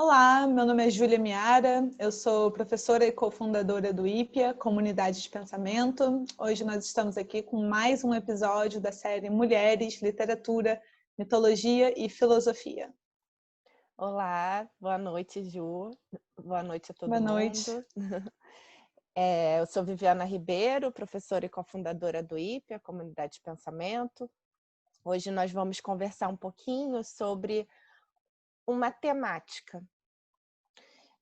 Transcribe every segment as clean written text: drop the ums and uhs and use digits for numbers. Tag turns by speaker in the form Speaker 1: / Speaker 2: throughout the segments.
Speaker 1: Olá, meu nome é Júlia Miara, eu sou professora e cofundadora do IPEA, Comunidade de Pensamento. Hoje nós estamos aqui com mais um episódio da série Mulheres, Literatura, Mitologia e Filosofia.
Speaker 2: Olá, boa noite, Ju. Boa noite a
Speaker 1: Boa
Speaker 2: todo
Speaker 1: noite.
Speaker 2: mundo. Eu sou Viviana Ribeiro, professora e cofundadora do IPEA, Comunidade de Pensamento. Hoje nós vamos conversar um pouquinho sobre uma temática,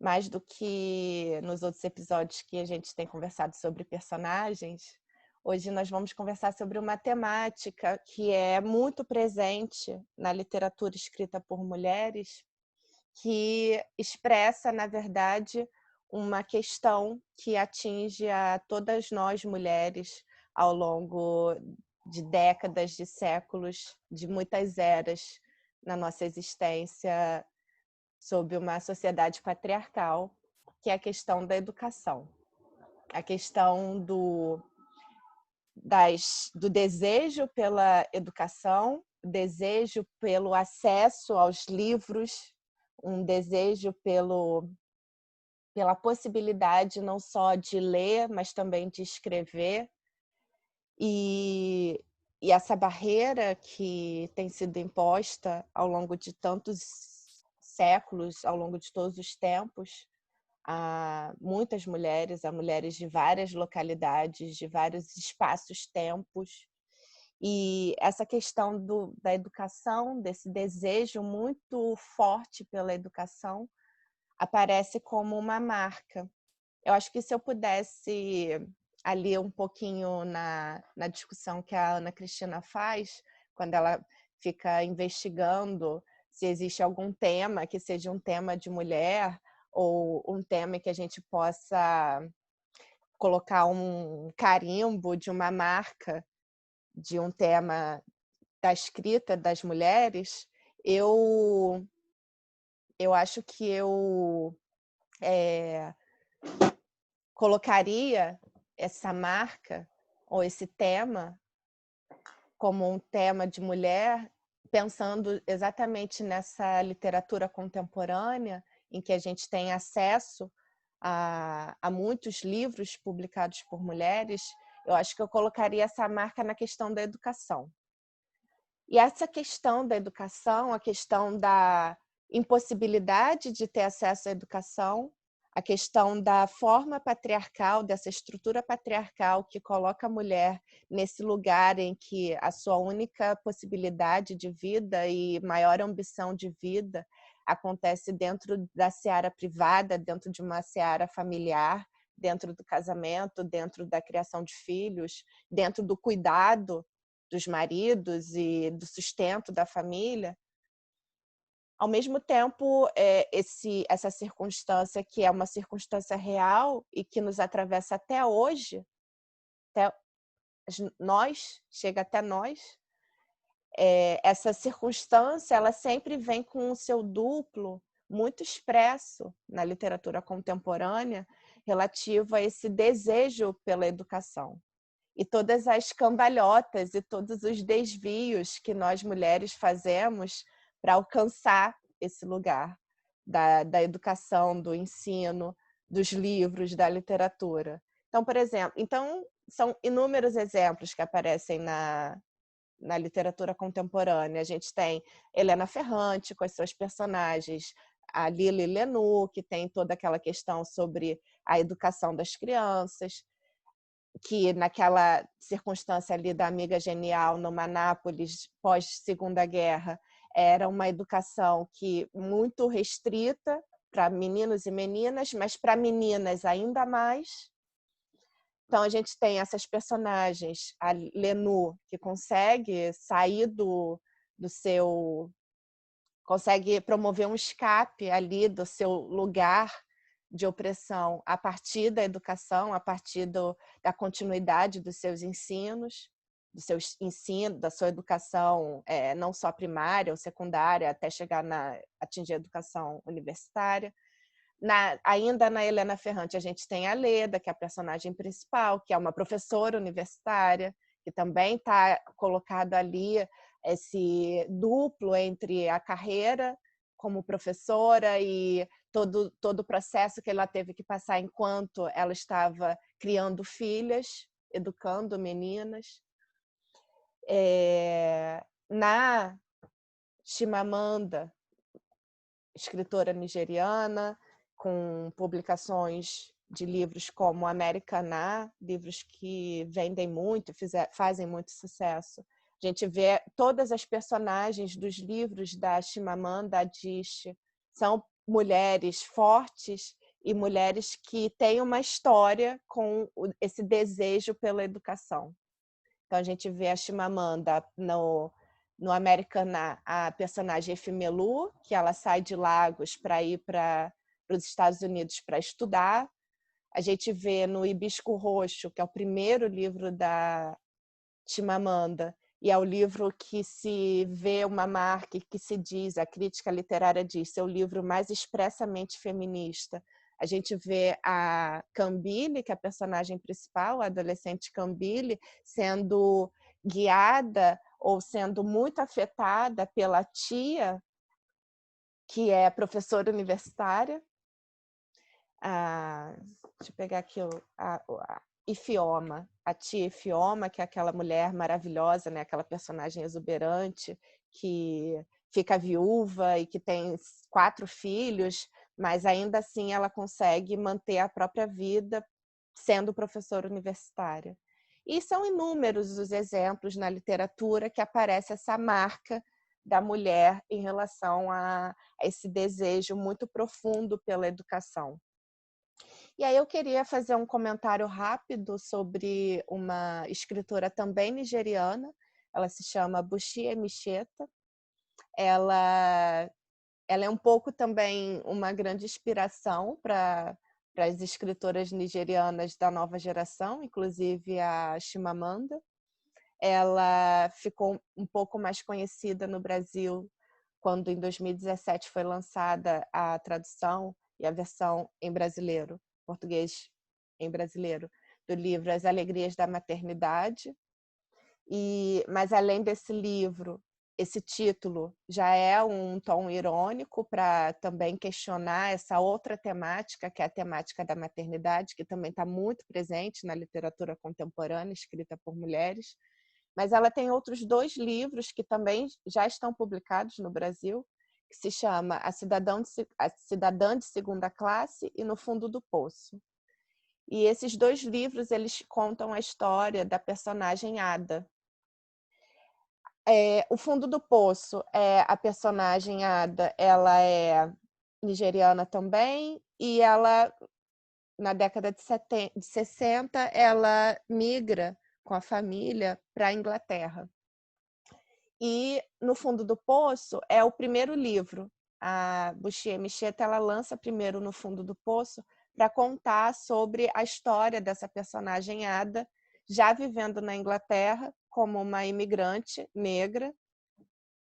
Speaker 2: mais do que nos outros episódios que a gente tem conversado sobre personagens. Hoje nós vamos conversar sobre uma temática que é muito presente na literatura escrita por mulheres, que expressa, na verdade, uma questão que atinge a todas nós mulheres ao longo de décadas, de séculos, de muitas eras na nossa existência sob uma sociedade patriarcal, que é a questão da educação. A questão do desejo pela educação, desejo pelo acesso aos livros, um desejo pela possibilidade não só de ler, mas também de escrever. E, e essa barreira que tem sido imposta ao longo de tantos séculos, ao longo de todos os tempos, a muitas mulheres, a mulheres de várias localidades, de vários espaços-tempos. E essa questão da educação, desse desejo muito forte pela educação, aparece como uma marca. Eu acho que se eu pudesse, ali um pouquinho na discussão que a Ana Cristina faz, quando ela fica investigando se existe algum tema que seja um tema de mulher, ou um tema que a gente possa colocar um carimbo de uma marca de um tema da escrita das mulheres, eu acho que eu colocaria essa marca ou esse tema como um tema de mulher, pensando exatamente nessa literatura contemporânea, em que a gente tem acesso a muitos livros publicados por mulheres. Eu acho que eu colocaria essa marca na questão da educação. E essa questão da educação, a questão da impossibilidade de ter acesso à educação, a questão da forma patriarcal, dessa estrutura patriarcal que coloca a mulher nesse lugar em que a sua única possibilidade de vida e maior ambição de vida acontece dentro da seara privada, dentro de uma seara familiar, dentro do casamento, dentro da criação de filhos, dentro do cuidado dos maridos e do sustento da família. Ao mesmo tempo, essa circunstância, que é uma circunstância real e que nos atravessa até hoje, até nós, chega até nós, essa circunstância ela sempre vem com o seu duplo muito expresso na literatura contemporânea, relativo a esse desejo pela educação. E todas as cambalhotas e todos os desvios que nós mulheres fazemos para alcançar esse lugar da educação, do ensino, dos livros, da literatura. Então, por exemplo, são inúmeros exemplos que aparecem na literatura contemporânea. A gente tem Helena Ferrante com as suas personagens, a Lili Lenu, que tem toda aquela questão sobre a educação das crianças, que naquela circunstância ali da amiga genial numa Nápoles pós-Segunda Guerra, era uma educação que muito restrita para meninos e meninas, mas para meninas ainda mais. Então a gente tem essas personagens, a Lenu, que consegue sair do seu... consegue promover um escape ali do seu lugar de opressão a partir da educação, a partir da continuidade dos seus ensinos, da sua educação, não só primária ou secundária, até chegar atingir a educação universitária. Ainda na Helena Ferrante, a gente tem a Leda, que é a personagem principal, que é uma professora universitária, que também está colocado ali esse duplo entre a carreira como professora e todo o processo que ela teve que passar enquanto ela estava criando filhas, educando meninas. Na Chimamanda, escritora nigeriana, com publicações de livros como Americaná, livros que vendem muito, fazem muito sucesso. A gente vê todas as personagens dos livros da Chimamanda Adichie são mulheres fortes e mulheres que têm uma história com esse desejo pela educação. Então, a gente vê a Chimamanda no Americaná, a personagem Efimelu, que ela sai de Lagos para ir para os Estados Unidos para estudar. A gente vê no Hibisco Roxo, que é o primeiro livro da Chimamanda, e é o livro que se vê uma marca que se diz, a crítica literária diz, ser o livro mais expressamente feminista. A gente vê a Cambile, que é a personagem principal, a adolescente Cambile, sendo guiada ou sendo muito afetada pela tia, que é professora universitária. Deixa eu pegar aqui a Ifioma, a tia Ifioma, que é aquela mulher maravilhosa, né? Aquela personagem exuberante que fica viúva e que tem 4 filhos, mas ainda assim ela consegue manter a própria vida sendo professora universitária. E são inúmeros os exemplos na literatura que aparece essa marca da mulher em relação a esse desejo muito profundo pela educação. E aí eu queria fazer um comentário rápido sobre uma escritora também nigeriana, ela se chama Buchi Emecheta. Ela é um pouco também uma grande inspiração para as escritoras nigerianas da nova geração, inclusive a Chimamanda. Ela ficou um pouco mais conhecida no Brasil quando, em 2017, foi lançada a tradução e a versão em brasileiro, português em brasileiro, do livro As Alegrias da Maternidade. Mas, além desse livro, esse título já é um tom irônico para também questionar essa outra temática, que é a temática da maternidade, que também está muito presente na literatura contemporânea, escrita por mulheres. Mas ela tem outros 2 livros que também já estão publicados no Brasil, que se chama A Cidadã de Segunda Classe e No Fundo do Poço. E esses 2 livros, eles contam a história da personagem Ada. O Fundo do Poço, a personagem Ada, ela é nigeriana também, e ela, na década de 60, ela migra com a família para a Inglaterra. E No Fundo do Poço é o primeiro livro. A Buchi Emecheta, ela lança primeiro No Fundo do Poço para contar sobre a história dessa personagem Ada, já vivendo na Inglaterra como uma imigrante negra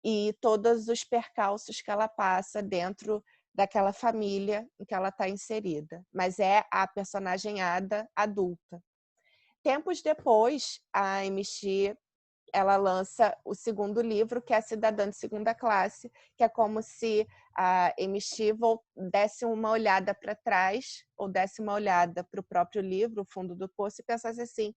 Speaker 2: e todos os percalços que ela passa dentro daquela família em que ela está inserida. Mas é a personagem Ada adulta. Tempos depois, a Emichi ela lança o segundo livro, que é A Cidadã de Segunda Classe, que é como se a Emichi desse uma olhada para trás, ou desse uma olhada para o próprio livro, O Fundo do Poço, e pensasse assim,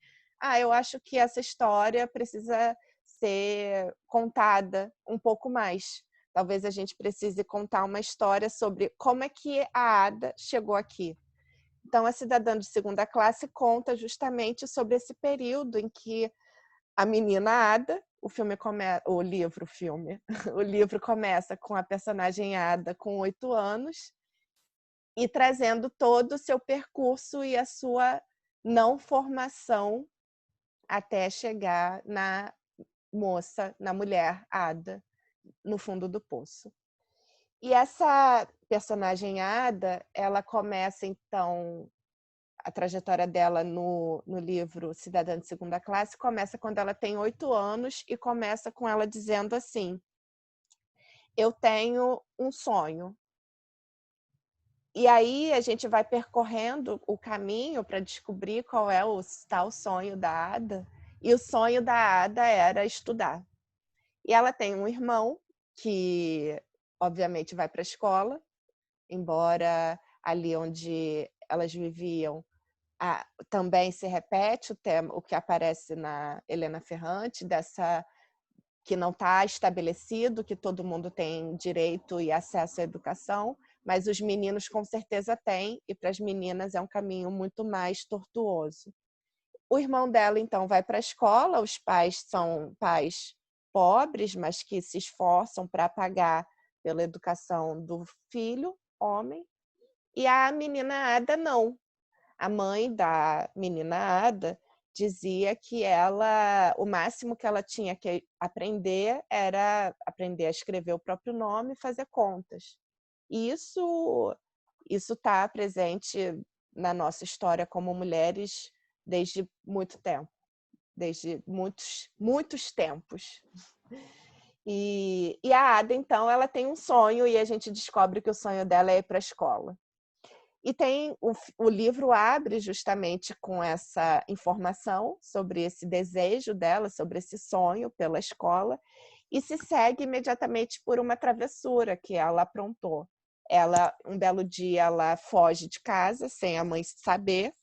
Speaker 2: eu acho que essa história precisa ser contada um pouco mais. Talvez a gente precise contar uma história sobre como é que a Ada chegou aqui. Então, A Cidadã de Segunda Classe conta justamente sobre esse período em que a menina Ada, o livro começa com a personagem Ada com 8 anos e trazendo todo o seu percurso e a sua não formação até chegar na mulher Ada, no fundo do poço. E essa personagem Ada, ela começa então a trajetória dela no livro Cidadã de Segunda Classe começa quando ela tem 8 anos e começa com ela dizendo assim, eu tenho um sonho. E aí a gente vai percorrendo o caminho para descobrir qual é o tal sonho da Ada. E o sonho da Ada era estudar. E ela tem um irmão que obviamente, vai para a escola, embora ali onde elas viviam também se repete o tema, o que aparece na Helena Ferrante, dessa que não está estabelecido, que todo mundo tem direito e acesso à educação, mas os meninos com certeza têm, e para as meninas é um caminho muito mais tortuoso. O irmão dela, então, vai para a escola, os pais são pais pobres, mas que se esforçam para pagar pela educação do filho, homem, e a menina Ada não. A mãe da menina Ada dizia que o máximo que ela tinha que aprender era aprender a escrever o próprio nome e fazer contas. E isso está presente na nossa história como mulheres desde muito tempo, desde muitos tempos. E a Ada, então, ela tem um sonho e a gente descobre que o sonho dela é ir para a escola. E o livro abre justamente com essa informação sobre esse desejo dela, sobre esse sonho pela escola, e se segue imediatamente por uma travessura que ela aprontou. Um belo dia, ela foge de casa sem a mãe saber.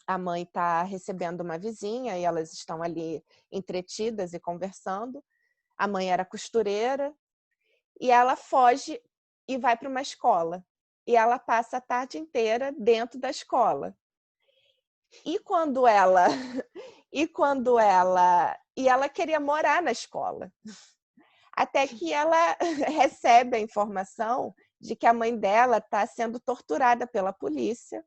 Speaker 2: A mãe está recebendo uma vizinha e elas estão ali entretidas e conversando. A mãe era costureira e ela foge e vai para uma escola. E ela passa a tarde inteira dentro da escola. E quando ela e ela queria morar na escola. Até que ela recebe a informação de que a mãe dela está sendo torturada pela polícia,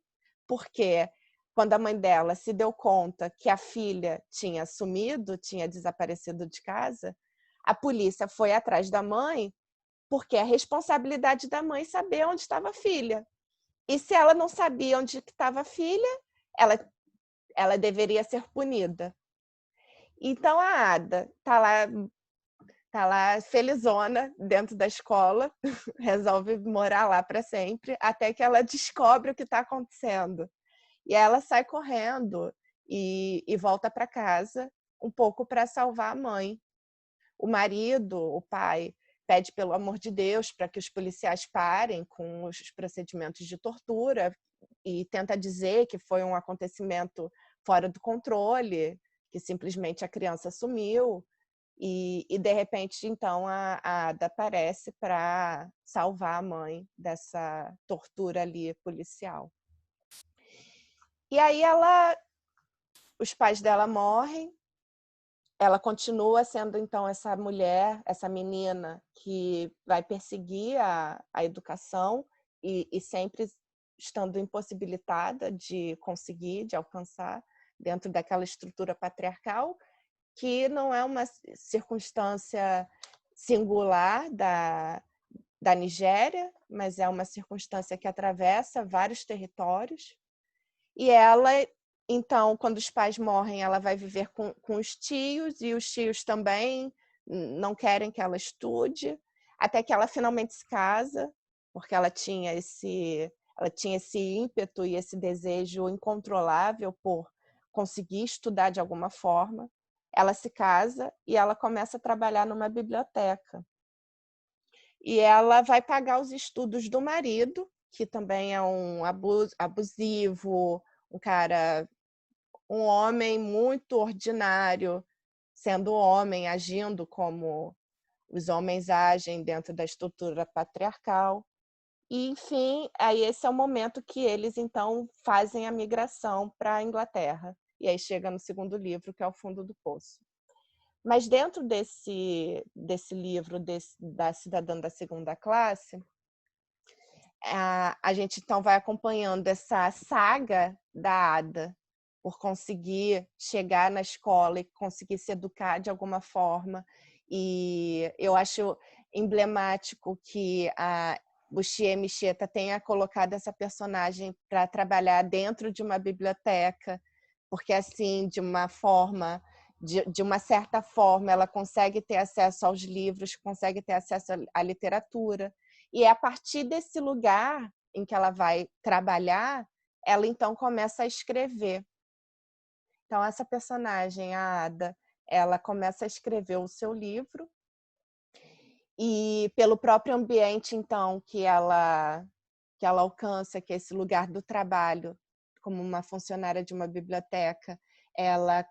Speaker 2: porque quando a mãe dela se deu conta que a filha tinha sumido, tinha desaparecido de casa, a polícia foi atrás da mãe, porque é a responsabilidade da mãe saber onde estava a filha. E se ela não sabia onde estava a filha, ela deveria ser punida. Então a Ada tá lá felizona dentro da escola, resolve morar lá para sempre, até que ela descobre o que está acontecendo. E ela sai correndo e volta para casa um pouco para salvar a mãe. O marido, o pai, pede pelo amor de Deus para que os policiais parem com os procedimentos de tortura e tenta dizer que foi um acontecimento fora do controle, que simplesmente a criança sumiu. E de repente, então, a Ada aparece para salvar a mãe dessa tortura ali policial. E aí os pais dela morrem, ela continua sendo, então, essa mulher, essa menina que vai perseguir a educação e sempre estando impossibilitada de conseguir, de alcançar, dentro daquela estrutura patriarcal, que não é uma circunstância singular da Nigéria, mas é uma circunstância que atravessa vários territórios. E ela, então, quando os pais morrem, ela vai viver com os tios, e os tios também não querem que ela estude, até que ela finalmente se casa, porque ela tinha esse ímpeto e esse desejo incontrolável por conseguir estudar de alguma forma. Ela se casa e ela começa a trabalhar numa biblioteca. E ela vai pagar os estudos do marido, que também é um abusivo, um homem muito ordinário, sendo homem, agindo como os homens agem dentro da estrutura patriarcal. E, enfim, aí esse é o momento que eles, então, fazem a migração para a Inglaterra. E aí chega no segundo livro, que é O Fundo do Poço. Mas dentro desse livro, da Cidadã da Segunda Classe, a gente então vai acompanhando essa saga da Ada por conseguir chegar na escola e conseguir se educar de alguma forma. E eu acho emblemático que a Bushie Micheta tenha colocado essa personagem para trabalhar dentro de uma biblioteca, porque assim, de uma certa forma, ela consegue ter acesso aos livros, consegue ter acesso à literatura. E é a partir desse lugar em que ela vai trabalhar, ela então começa a escrever. Então, essa personagem, a Ada, ela começa a escrever o seu livro E pelo próprio ambiente, então, que ela alcança, que é esse lugar do trabalho, como uma funcionária de uma biblioteca, ela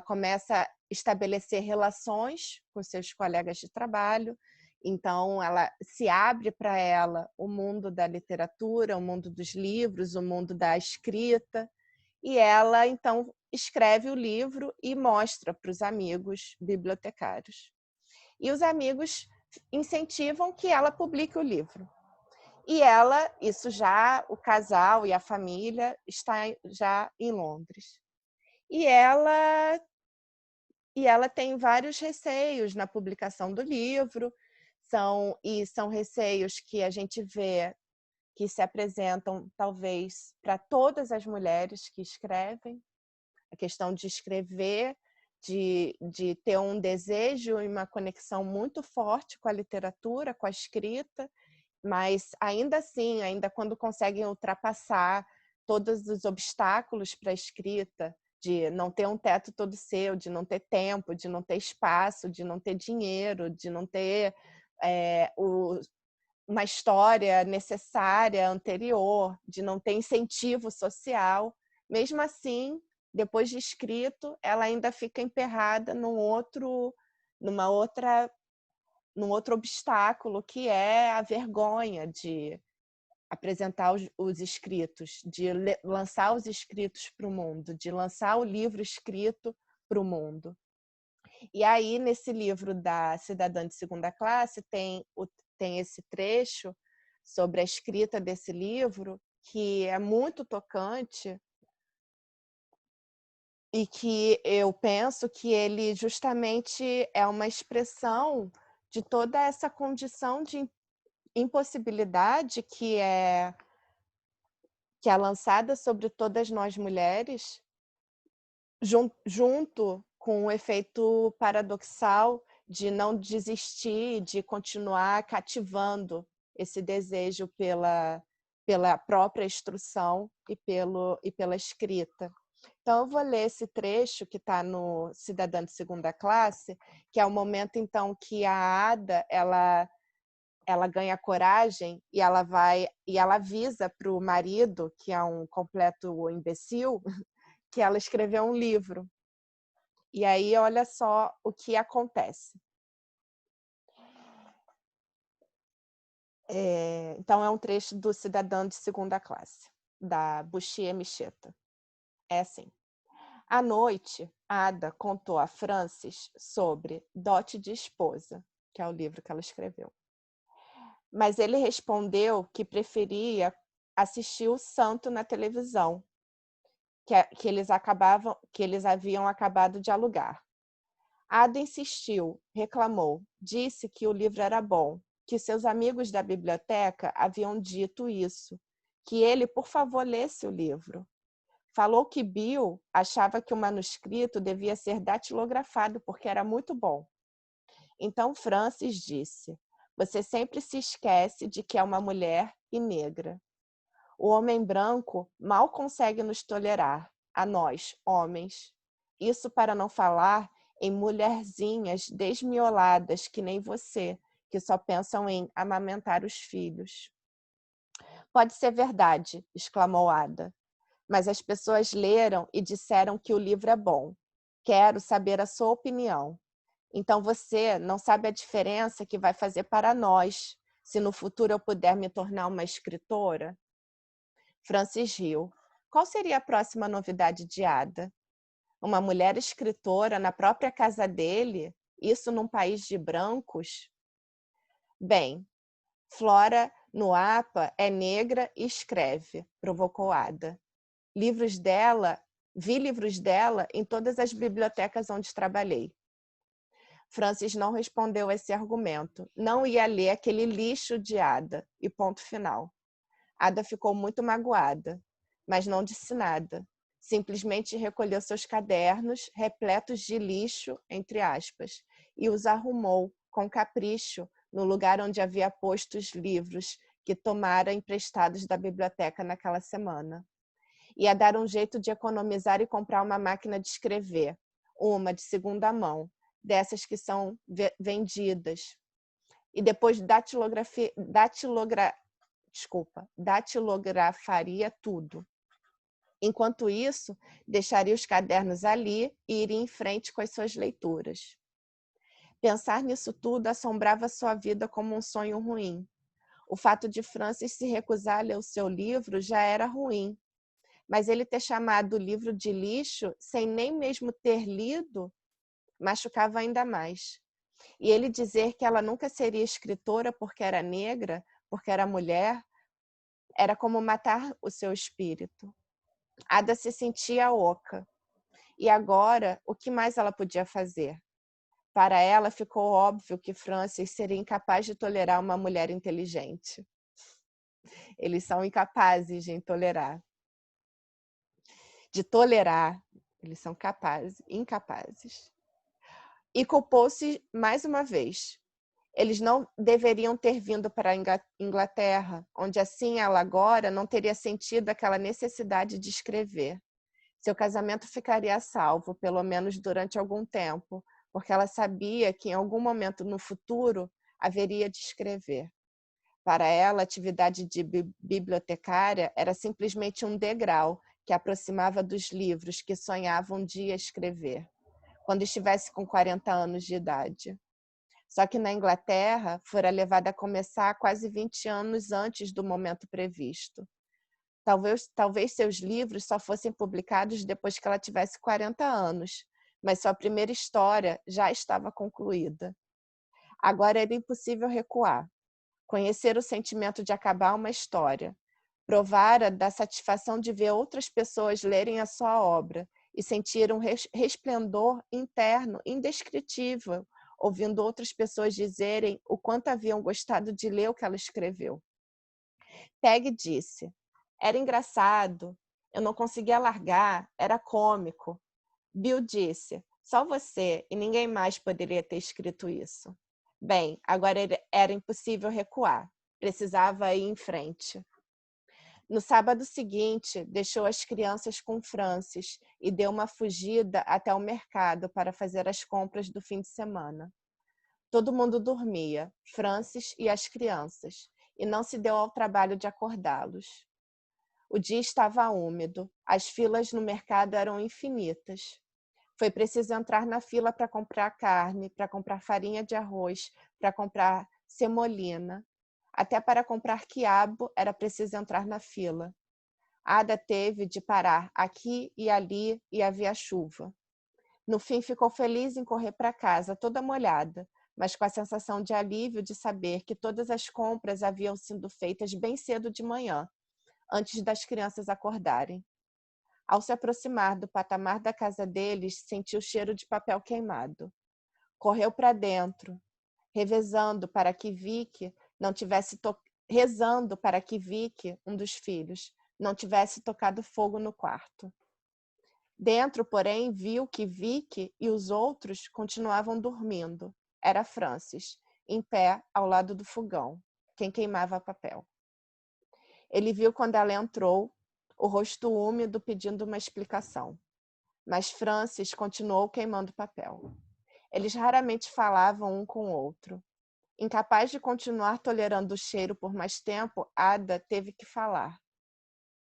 Speaker 2: começa a estabelecer relações com seus colegas de trabalho. Então, ela se abre para ela o mundo da literatura, o mundo dos livros, o mundo da escrita. E ela, então, escreve o livro e mostra para os amigos bibliotecários. E os amigos incentivam que ela publique o livro. E ela, isso já, o casal e a família está já em Londres. E ela tem vários receios na publicação do livro, são receios que a gente vê que se apresentam, talvez, para todas as mulheres que escrevem. A questão de escrever, de ter um desejo e uma conexão muito forte com a literatura, com a escrita, mas ainda assim, ainda quando conseguem ultrapassar todos os obstáculos para a escrita, de não ter um teto todo seu, de não ter tempo, de não ter espaço, de não ter dinheiro, de não ter uma história necessária anterior, de não ter incentivo social. Mesmo assim, depois de escrito, ela ainda fica emperrada num outro obstáculo, que é a vergonha de apresentar os escritos, de lançar os escritos para o mundo, de lançar o livro escrito para o mundo. E aí, nesse livro da Cidadã de Segunda Classe, tem esse trecho sobre a escrita desse livro, que é muito tocante e que eu penso que ele justamente é uma expressão de toda essa condição de impossibilidade que é lançada sobre todas nós mulheres, junto com o efeito paradoxal de não desistir, de continuar cativando esse desejo pela própria instrução e pela escrita. Então, eu vou ler esse trecho que está no Cidadã de Segunda Classe, que é o momento, então, que a Ada, ela ganha coragem e ela avisa para o marido, que é um completo imbecil, que ela escreveu um livro. E aí, olha só o que acontece. Então, é um trecho do Cidadã de Segunda Classe, da Bushie Micheta. É assim. À noite, Ada contou a Francis sobre Dote de Esposa, que é o livro que ela escreveu. Mas ele respondeu que preferia assistir o santo na televisão, que eles haviam acabado de alugar. Ada insistiu, reclamou, disse que o livro era bom, que seus amigos da biblioteca haviam dito isso, que ele, por favor, lesse o livro. Falou que Bill achava que o manuscrito devia ser datilografado porque era muito bom. Então Francis disse: "Você sempre se esquece de que é uma mulher e negra. O homem branco mal consegue nos tolerar, a nós, homens. Isso para não falar em mulherzinhas desmioladas que nem você, que só pensam em amamentar os filhos." "Pode ser verdade", exclamou Ada. "Mas as pessoas leram e disseram que o livro é bom. Quero saber a sua opinião. Então você não sabe a diferença que vai fazer para nós, se no futuro eu puder me tornar uma escritora?" Francis riu. Qual seria a próxima novidade de Ada? Uma mulher escritora na própria casa dele? Isso num país de brancos? Bem, Flora Nuapa é negra e escreve, provocou Ada. Vi livros dela em todas as bibliotecas onde trabalhei. Francis não respondeu a esse argumento. Não ia ler aquele lixo de Ada, e ponto final. Ada ficou muito magoada, mas não disse nada. Simplesmente recolheu seus cadernos, repletos de lixo, entre aspas, e os arrumou, com capricho, no lugar onde havia posto os livros que tomara emprestados da biblioteca naquela semana. Ia dar um jeito de economizar e comprar uma máquina de escrever, uma de segunda mão, dessas que são vendidas. e depois datilografaria tudo. Enquanto isso, deixaria os cadernos ali e iria em frente com as suas leituras. Pensar nisso tudo assombrava sua vida como um sonho ruim. O fato de Francis se recusar a ler o seu livro já era ruim, mas ele ter chamado o livro de lixo sem nem mesmo ter lido machucava ainda mais. E ele dizer que ela nunca seria escritora porque era negra, porque era mulher, era como matar o seu espírito. Ada se sentia oca. E agora, o que mais ela podia fazer? Para ela, ficou óbvio que Francis seria incapaz de tolerar uma mulher inteligente. Eles são incapazes de tolerar. Eles são incapazes. E culpou-se mais uma vez. Eles não deveriam ter vindo para a Inglaterra, onde assim ela agora não teria sentido aquela necessidade de escrever. Seu casamento ficaria a salvo, pelo menos durante algum tempo, porque ela sabia que em algum momento no futuro haveria de escrever. Para ela, a atividade de bibliotecária era simplesmente um degrau que a aproximava dos livros que sonhava um dia escrever, quando estivesse com 40 anos de idade. Só que na Inglaterra, fora levada a começar quase 20 anos antes do momento previsto. Talvez seus livros só fossem publicados depois que ela tivesse 40 anos, mas sua primeira história já estava concluída. Agora era impossível recuar. Conhecer o sentimento de acabar uma história, provara da satisfação de ver outras pessoas lerem a sua obra e sentir um resplendor interno indescritível, ouvindo outras pessoas dizerem o quanto haviam gostado de ler o que ela escreveu. Peg disse: era engraçado, eu não conseguia largar, era cômico. Bill disse: só você e ninguém mais poderia ter escrito isso. Bem, agora era impossível recuar, precisava ir em frente. No sábado seguinte, deixou as crianças com Francis e deu uma fugida até o mercado para fazer as compras do fim de semana. Todo mundo dormia, Francis e as crianças, e não se deu ao trabalho de acordá-los. O dia estava úmido, as filas no mercado eram infinitas. Foi preciso entrar na fila para comprar carne, para comprar farinha de arroz, para comprar semolina. Até para comprar quiabo era preciso entrar na fila. Ada teve de parar aqui e ali e havia chuva. No fim, ficou feliz em correr para casa, toda molhada, mas com a sensação de alívio de saber que todas as compras haviam sido feitas bem cedo de manhã, antes das crianças acordarem. Ao se aproximar do patamar da casa deles, sentiu o cheiro de papel queimado. Correu para dentro, rezando para que Vicky, um dos filhos, não tivesse tocado fogo no quarto. Dentro, porém, viu que Vicky e os outros continuavam dormindo. Era Francis, em pé ao lado do fogão, quem queimava papel. Ele viu quando ela entrou, o rosto úmido pedindo uma explicação. Mas Francis continuou queimando papel. Eles raramente falavam um com o outro. Incapaz de continuar tolerando o cheiro por mais tempo, Ada teve que falar.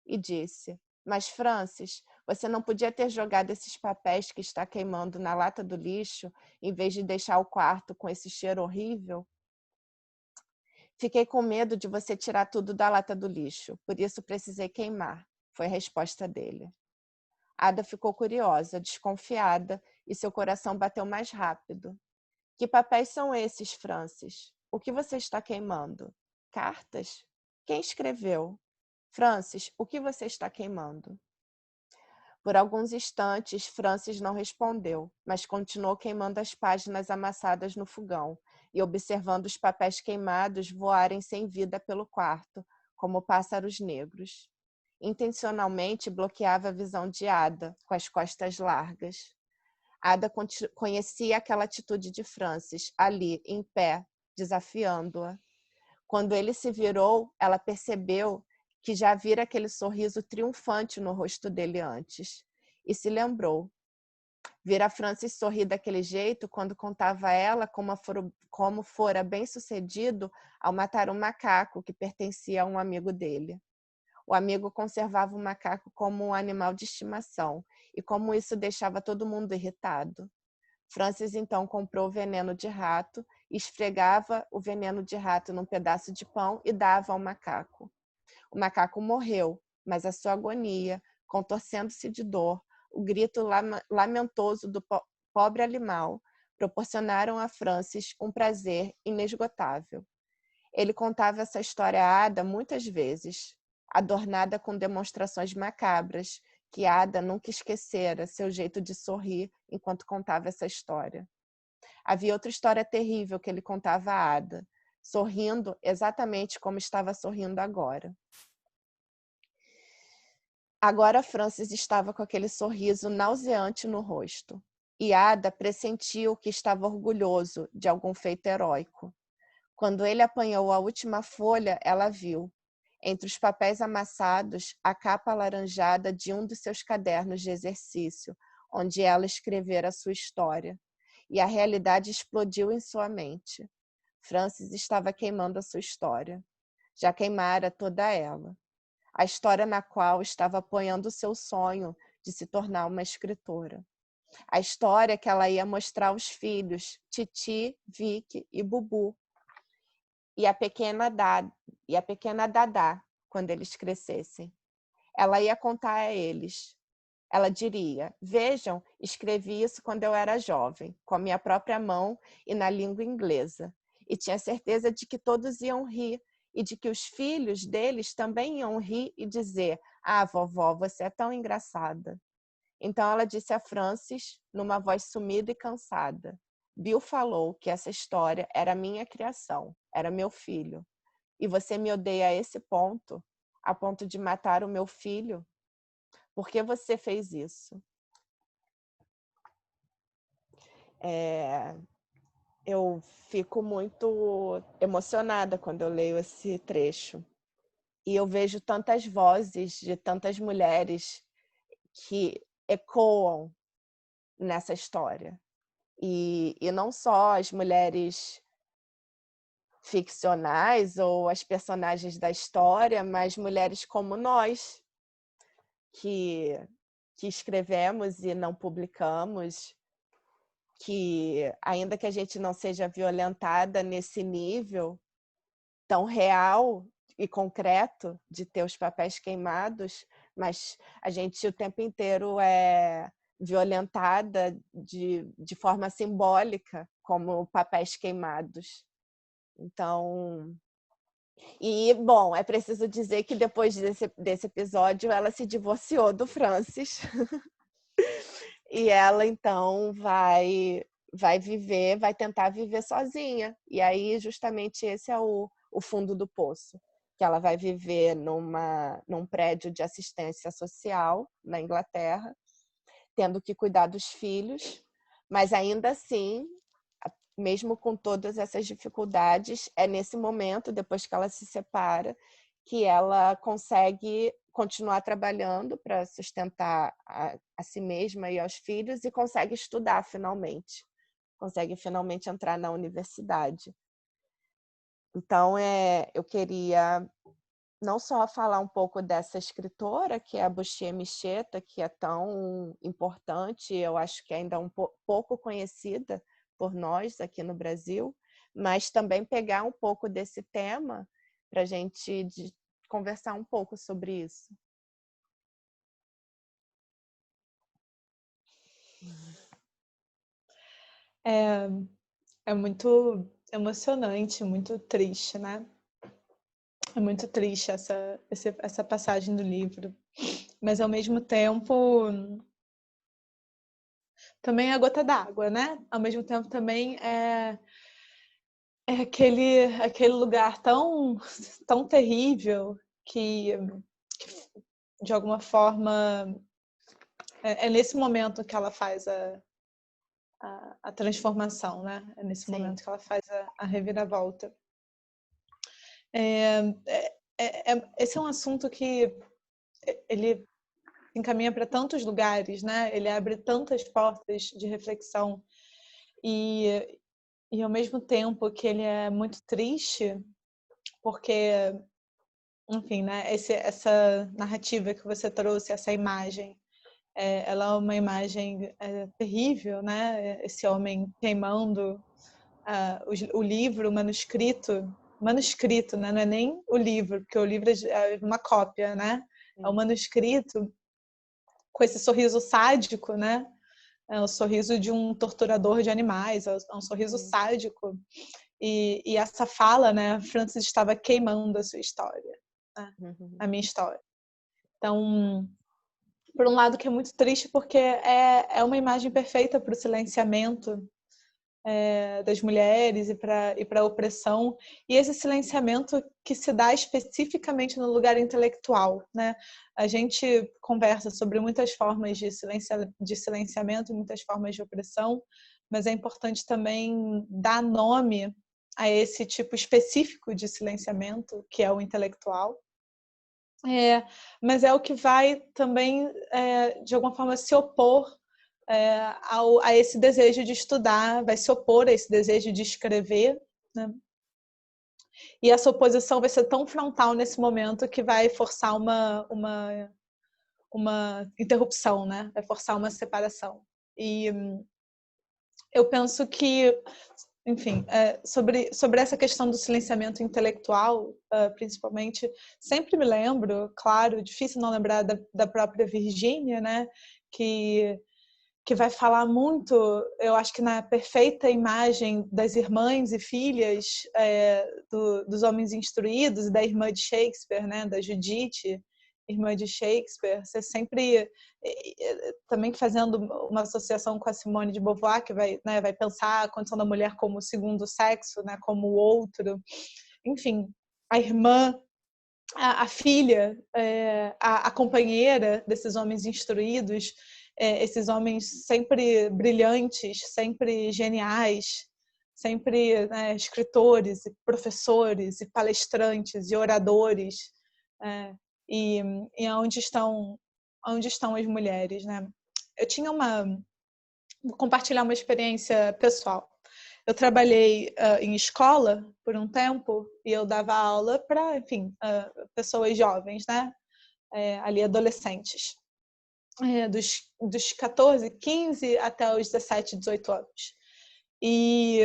Speaker 2: E disse: mas Francis, você não podia ter jogado esses papéis que está queimando na lata do lixo, em vez de deixar o quarto com esse cheiro horrível? Fiquei com medo de você tirar tudo da lata do lixo, por isso precisei queimar, foi a resposta dele. Ada ficou curiosa, desconfiada, e seu coração bateu mais rápido. Que papéis são esses, Francis? O que você está queimando? Cartas? Quem escreveu? Francis, o que você está queimando? Por alguns instantes, Francis não respondeu, mas continuou queimando as páginas amassadas no fogão e observando os papéis queimados voarem sem vida pelo quarto, como pássaros negros. Intencionalmente bloqueava a visão de Ada, com as costas largas. Ada conhecia aquela atitude de Francis, ali, em pé, desafiando-a. Quando ele se virou, ela percebeu que já vira aquele sorriso triunfante no rosto dele antes, e se lembrou. Ver a Frances sorrir daquele jeito quando contava a ela como fora bem sucedido ao matar um macaco que pertencia a um amigo dele. O amigo conservava o macaco como um animal de estimação e como isso deixava todo mundo irritado. Frances então comprou veneno de rato, esfregava o veneno de rato num pedaço de pão e dava ao macaco. O macaco morreu, mas a sua agonia, contorcendo-se de dor, o grito lamentoso do pobre animal, proporcionaram a Frances um prazer inesgotável. Ele contava essa história a Ada muitas vezes, adornada com demonstrações macabras, que Ada nunca esquecera seu jeito de sorrir enquanto contava essa história. Havia outra história terrível que ele contava a Ada, sorrindo exatamente como estava sorrindo agora. Agora Frances estava com aquele sorriso nauseante no rosto, e Ada pressentiu que estava orgulhoso de algum feito heróico. Quando ele apanhou a última folha, ela viu, entre os papéis amassados, a capa alaranjada de um dos seus cadernos de exercício, onde ela escrevera a sua história. E a realidade explodiu em sua mente. Frances estava queimando a sua história. Já queimara toda ela. A história na qual estava apoiando o seu sonho de se tornar uma escritora. A história que ela ia mostrar aos filhos, Titi, Vicky e Bubu, e a pequena Dadá, quando eles crescessem. Ela ia contar a eles. Ela diria: vejam, escrevi isso quando eu era jovem, com a minha própria mão e na língua inglesa. E tinha certeza de que todos iam rir e de que os filhos deles também iam rir e dizer: ah, vovó, você é tão engraçada. Então ela disse a Frances, numa voz sumida e cansada: Bill falou que essa história era minha criação, era meu filho. E você me odeia a esse ponto? A ponto de matar o meu filho? Por que você fez isso? Eu fico muito emocionada quando eu leio esse trecho. E eu vejo tantas vozes de tantas mulheres que ecoam nessa história. E não só as mulheres ficcionais ou as personagens da história, mas mulheres como nós, que escrevemos e não publicamos, que ainda que a gente não seja violentada nesse nível tão real e concreto de ter os papéis queimados, mas a gente o tempo inteiro é violentada de forma simbólica, como papéis queimados. Então, bom, é preciso dizer que depois desse episódio ela se divorciou do Francis e ela então vai tentar viver sozinha. E aí justamente esse é o fundo do poço, que ela vai viver num prédio de assistência social na Inglaterra, tendo que cuidar dos filhos, mas ainda assim, mesmo com todas essas dificuldades, é nesse momento, depois que ela se separa, que ela consegue continuar trabalhando para sustentar a si mesma e aos filhos e consegue estudar finalmente. Consegue finalmente entrar na universidade. Então, eu queria não só falar um pouco dessa escritora, que é a Buchier Mecheta, que é tão importante, eu acho que ainda é pouco conhecida por nós aqui no Brasil, mas também pegar um pouco desse tema para a gente conversar um pouco sobre isso.
Speaker 1: É muito emocionante, muito triste, né? É muito triste essa passagem do livro. Mas, ao mesmo tempo, também é a gota d'água, né? Ao mesmo tempo, também é aquele lugar tão terrível que, de alguma forma, é nesse momento que ela faz a transformação, né? É nesse
Speaker 2: Sim.
Speaker 1: momento que ela faz a reviravolta. Esse é um assunto que ele encaminha para tantos lugares, né? Ele abre tantas portas de reflexão e ao mesmo tempo que ele é muito triste, porque, enfim, né? Essa narrativa que você trouxe, essa imagem, ela é uma imagem terrível, né? Esse homem queimando o livro, o manuscrito, né? Não é nem o livro, porque o livro é uma cópia, né? É o manuscrito com esse sorriso sádico, né? É o sorriso de um torturador de animais, é um sorriso sádico. E essa fala, né? Francis estava queimando a sua história, né? A minha história. Então, por um lado que é muito triste, porque é uma imagem perfeita para o silenciamento das mulheres e para a opressão, e esse silenciamento que se dá especificamente no lugar intelectual, né? A gente conversa sobre muitas formas de silenciamento, muitas formas de opressão, mas é importante também dar nome a esse tipo específico de silenciamento, que é o intelectual. Mas é o que vai também, de alguma forma, se opor a esse desejo de estudar, vai se opor a esse desejo de escrever, né? E essa oposição vai ser tão frontal nesse momento que vai forçar uma interrupção, né? Vai forçar uma separação. E eu penso que, enfim, sobre essa questão do silenciamento intelectual, principalmente, sempre me lembro, claro, difícil não lembrar da própria Virgínia, né? Que vai falar muito, eu acho que na perfeita imagem das irmãs e filhas dos homens instruídos, e da irmã de Shakespeare, né, da Judith, irmã de Shakespeare, você sempre, também fazendo uma associação com a Simone de Beauvoir, que vai pensar a condição da mulher como o segundo sexo, né, como o outro, enfim, a irmã, a filha, a companheira desses homens instruídos, esses homens sempre brilhantes, sempre geniais, sempre, né, escritores, e professores, e palestrantes, e oradores, e onde estão as mulheres, né? Eu tinha vou compartilhar uma experiência pessoal. Eu trabalhei em escola por um tempo e eu dava aula para, enfim, pessoas jovens, né? Ali adolescentes. Dos 14, 15 até os 17, 18 anos. E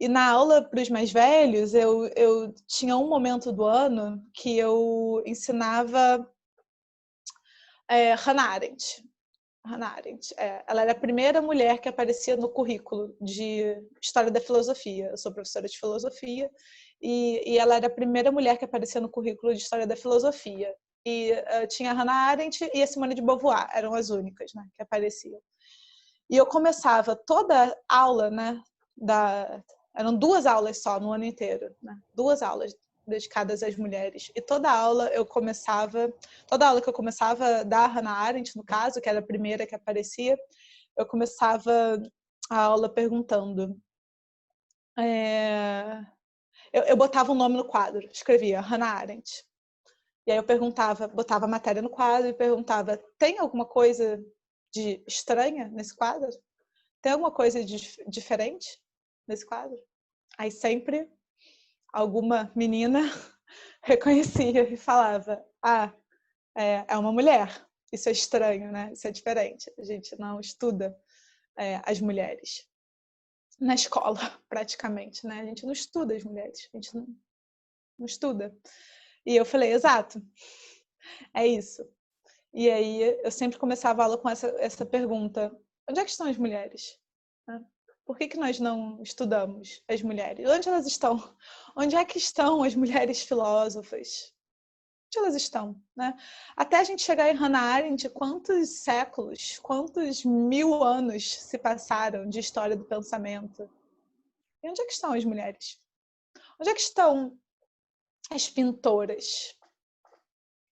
Speaker 1: na aula para os mais velhos, eu tinha um momento do ano que eu ensinava Hannah Arendt. Hannah Arendt. Ela era a primeira mulher que aparecia no currículo de História da Filosofia. Eu sou professora de filosofia e ela era a primeira mulher que aparecia no currículo de História da Filosofia. E tinha a Hannah Arendt e a Simone de Beauvoir, eram as únicas, né, que apareciam. E eu começava toda aula, né, eram 2 aulas só no ano inteiro, né, 2 aulas dedicadas às mulheres. E toda aula que eu começava da Hannah Arendt, no caso, que era a primeira que aparecia, eu começava a aula perguntando. Eu botava um nome no quadro, escrevia Hannah Arendt. E aí eu botava a matéria no quadro e perguntava: tem alguma coisa de estranha nesse quadro? Tem alguma coisa de diferente nesse quadro? Aí sempre alguma menina reconhecia e falava: é uma mulher. Isso é estranho, né? Isso é diferente. A gente não estuda as mulheres na escola, praticamente, né? A gente não estuda as mulheres, a gente não estuda. E eu falei: exato, é isso. E aí eu sempre começava a aula com essa pergunta: onde é que estão as mulheres? Por que nós não estudamos as mulheres? Onde elas estão? Onde é que estão as mulheres filósofas? Onde elas estão? Né? Até a gente chegar em Hannah Arendt, quantos séculos, quantos 1000 anos se passaram de história do pensamento? E onde é que estão as mulheres? Onde é que estão as pintoras?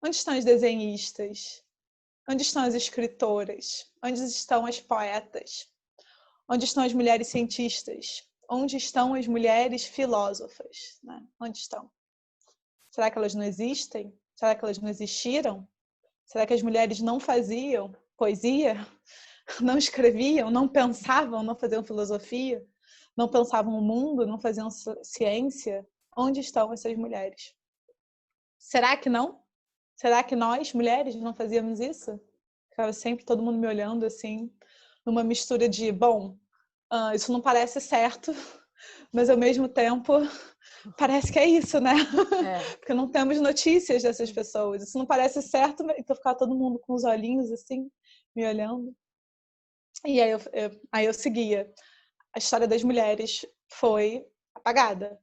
Speaker 1: Onde estão as desenhistas? Onde estão as escritoras? Onde estão as poetas? Onde estão as mulheres cientistas? Onde estão as mulheres filósofas? Né? Onde estão? Será que elas não existem? Será que elas não existiram? Será que as mulheres não faziam poesia? Não escreviam? Não pensavam? Não faziam filosofia? Não pensavam o mundo? Não faziam ciência? Onde estão essas mulheres? Será que não? Será que nós, mulheres, não fazíamos isso? Ficava sempre todo mundo me olhando assim, numa mistura de, bom, isso não parece certo, mas ao mesmo tempo parece que é isso, né? Porque não temos notícias dessas pessoas. Isso não parece certo, então ficava todo mundo com os olhinhos assim, me olhando. E aí eu seguia. A história das mulheres foi apagada.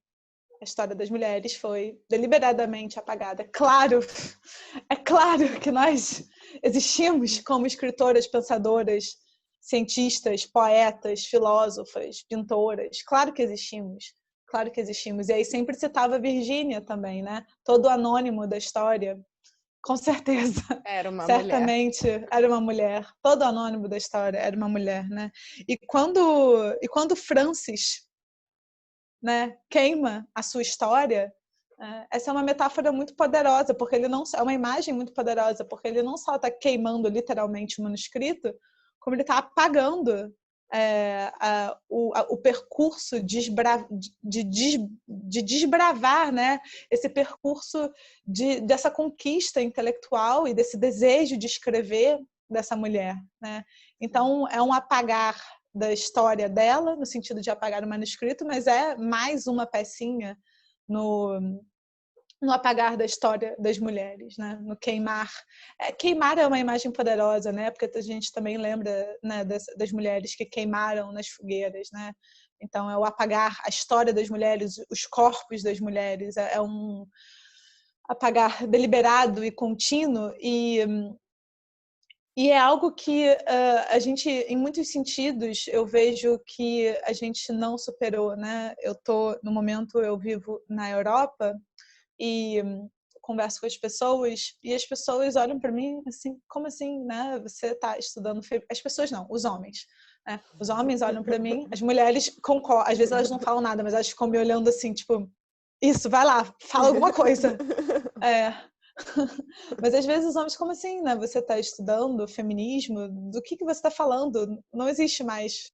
Speaker 1: A história das mulheres foi deliberadamente apagada. É claro que nós existimos como escritoras, pensadoras, cientistas, poetas, filósofas, pintoras. Claro que existimos. Claro que existimos. E aí sempre citava a Virgínia também, né? Todo anônimo da história. Com certeza.
Speaker 2: Era uma
Speaker 1: Certamente
Speaker 2: mulher.
Speaker 1: era uma mulher. Todo anônimo da história era uma mulher, né? E quando Francis, né, queima a sua história, essa é uma metáfora muito poderosa, porque ele não é uma imagem muito poderosa, porque ele não só está queimando literalmente o manuscrito, como ele está apagando o percurso de desbravar, né, esse percurso dessa conquista intelectual e desse desejo de escrever dessa mulher, né? Então é um apagar da história dela, no sentido de apagar o manuscrito, mas é mais uma pecinha no apagar da história das mulheres, né? No queimar. Queimar é uma imagem poderosa, né? Porque a gente também lembra, né, das mulheres que queimaram nas fogueiras, né? Então é o apagar a história das mulheres, os corpos das mulheres, é um apagar deliberado e contínuo e é algo que a gente, em muitos sentidos, eu vejo que a gente não superou, né? No momento, eu vivo na Europa e converso com as pessoas e as pessoas olham para mim assim, como assim, né? Você está estudando... As pessoas não, os homens. Né? Os homens olham para mim, as mulheres concordam, às vezes elas não falam nada, mas elas ficam me olhando assim, tipo, isso, vai lá, fala alguma coisa. Mas às vezes os homens, como assim, né? Você está estudando feminismo, do que você está falando? Não existe mais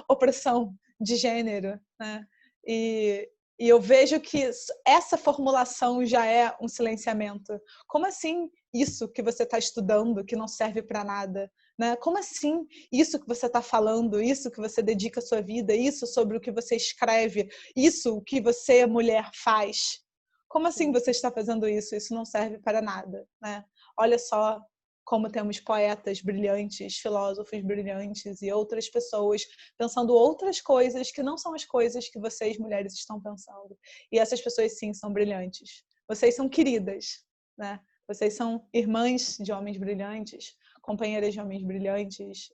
Speaker 1: opressão de gênero, né? E eu vejo que essa formulação já é um silenciamento. Como assim isso que você está estudando, que não serve para nada? Né? Como assim isso que você está falando, isso que você dedica a sua vida, isso sobre o que você escreve, isso o que você, mulher, faz? Como assim você está fazendo isso? Isso não serve para nada, né? Olha só como temos poetas brilhantes, filósofos brilhantes e outras pessoas pensando outras coisas que não são as coisas que vocês, mulheres, estão pensando. E essas pessoas, sim, são brilhantes. Vocês são queridas, né? Vocês são irmãs de homens brilhantes, companheiras de homens brilhantes,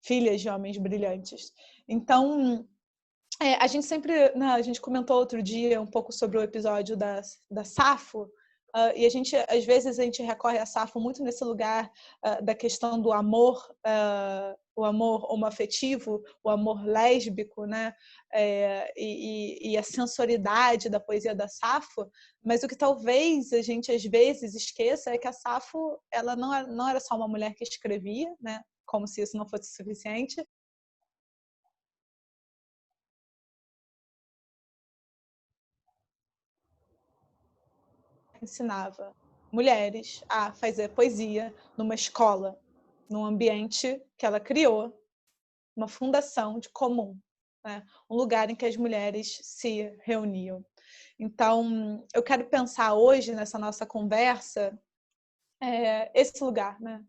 Speaker 1: filhas de homens brilhantes. Então, a gente sempre, né, a gente comentou outro dia um pouco sobre o episódio da Safo, e às vezes a gente recorre a Safo muito nesse lugar da questão do amor, o amor homoafetivo, o amor lésbico, né? E a sensualidade da poesia da Safo, mas o que talvez a gente às vezes esqueça é que a Safo, ela não era só uma mulher que escrevia, né? Como se isso não fosse suficiente. Ensinava mulheres a fazer poesia numa escola, num ambiente que ela criou, uma fundação de comum, né? Um lugar em que as mulheres se reuniam. Então, eu quero pensar hoje nessa nossa conversa esse lugar, né?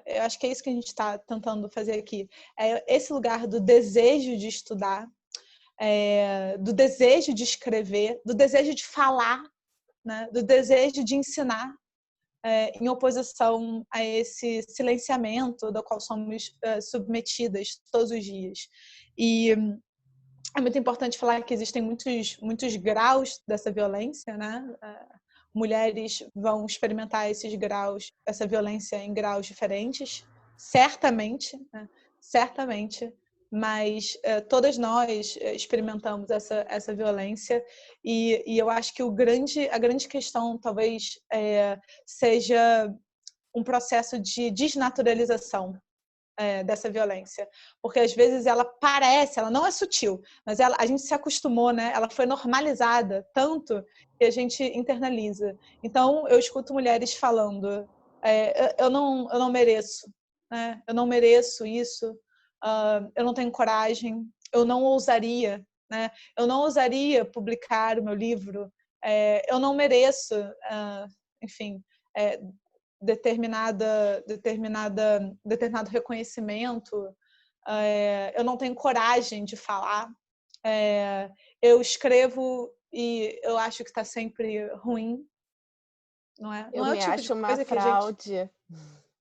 Speaker 1: Eu acho que é isso que a gente está tentando fazer aqui. É esse lugar do desejo de estudar, do desejo de escrever, do desejo de falar, né? Do desejo de ensinar, em oposição a esse silenciamento do qual somos submetidas todos os dias. E é muito importante falar que existem muitos graus dessa violência, né? Mulheres vão experimentar esses graus, essa violência em graus diferentes, certamente, né? Certamente. mas todas nós experimentamos essa violência e eu acho que a grande questão talvez seja um processo de desnaturalização dessa violência, porque às vezes ela não é sutil, mas a gente se acostumou, né? Ela foi normalizada tanto que a gente internaliza. Então eu escuto mulheres falando, eu não mereço, né? Eu não mereço isso, eu não tenho coragem, eu não ousaria, né? Eu não ousaria publicar o meu livro, eu não mereço, enfim, determinado reconhecimento, eu não tenho coragem de falar, eu escrevo e eu acho que está sempre ruim, não é?
Speaker 2: Eu
Speaker 1: Não é o
Speaker 2: me
Speaker 1: tipo de
Speaker 2: acho uma
Speaker 1: coisa que a gente...
Speaker 2: fraude.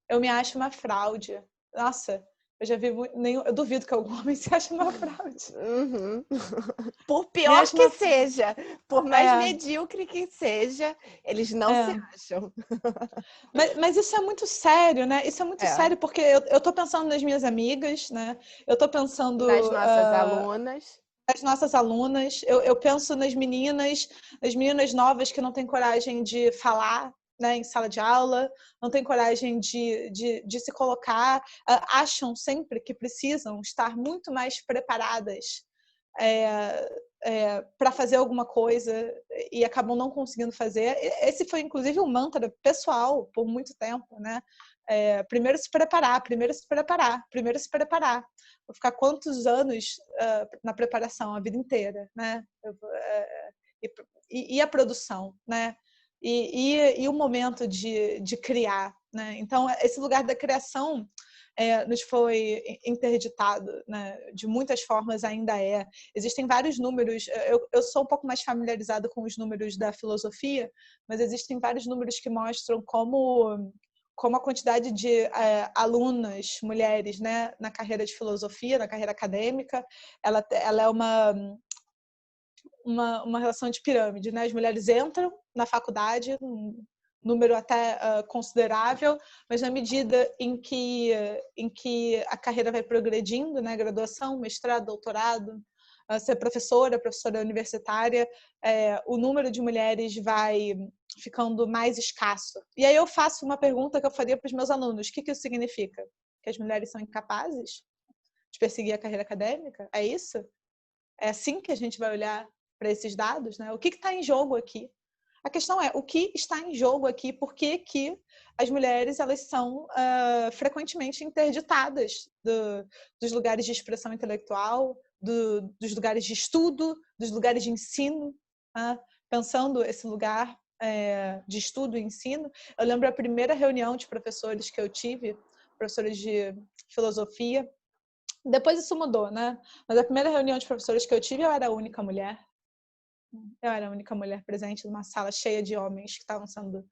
Speaker 1: Eu me acho uma fraude. Nossa, eu já vi eu duvido que algum homem se ache uma fraude.
Speaker 2: Uhum. Por
Speaker 1: Me
Speaker 2: pior
Speaker 1: acho
Speaker 2: que
Speaker 1: uma...
Speaker 2: seja, por mais
Speaker 1: É,
Speaker 2: medíocre que seja, eles não se
Speaker 1: é.
Speaker 2: acham.
Speaker 1: Mas isso é muito sério, né? Isso é muito
Speaker 2: É.
Speaker 1: sério, porque eu tô pensando nas minhas amigas, né? Eu tô pensando
Speaker 2: Nas nossas alunas.
Speaker 1: nas nossas alunas, eu penso nas meninas novas que não têm coragem de falar, né, em sala de aula, não têm coragem de se colocar, acham sempre que precisam estar muito mais preparadas para fazer alguma coisa e acabam não conseguindo fazer. Esse foi, inclusive, um mantra pessoal por muito tempo, né? Primeiro se preparar, primeiro se preparar, primeiro se preparar. Vou ficar quantos anos na preparação, a vida inteira, né? E a produção, né? E o momento de criar, né? Então, esse lugar da criação nos foi interditado, né? De muitas formas ainda é. Existem vários números, eu sou um pouco mais familiarizada com os números da filosofia, mas existem vários números que mostram como a quantidade de alunas, mulheres, né, na carreira de filosofia, na carreira acadêmica, ela é uma relação de pirâmide, né? As mulheres entram na faculdade, um número até considerável, mas na medida em que a carreira vai progredindo, né? Graduação, mestrado, doutorado, ser professora universitária, o número de mulheres vai ficando mais escasso. E aí eu faço uma pergunta que eu faria para os meus alunos: o que isso significa? Que as mulheres são incapazes de perseguir a carreira acadêmica? É isso? É assim que a gente vai olhar para esses dados, né? O que está em jogo aqui? A questão é, o que está em jogo aqui? Por que as mulheres elas são frequentemente interditadas dos lugares de expressão intelectual, dos lugares de estudo, dos lugares de ensino? Pensando esse lugar de estudo e ensino, eu lembro a primeira reunião de professores que eu tive, professores de filosofia. Depois isso mudou, né? Mas a primeira reunião de professores que eu tive, eu era a única mulher. Eu era a única mulher presente numa sala cheia de homens que estavam sendo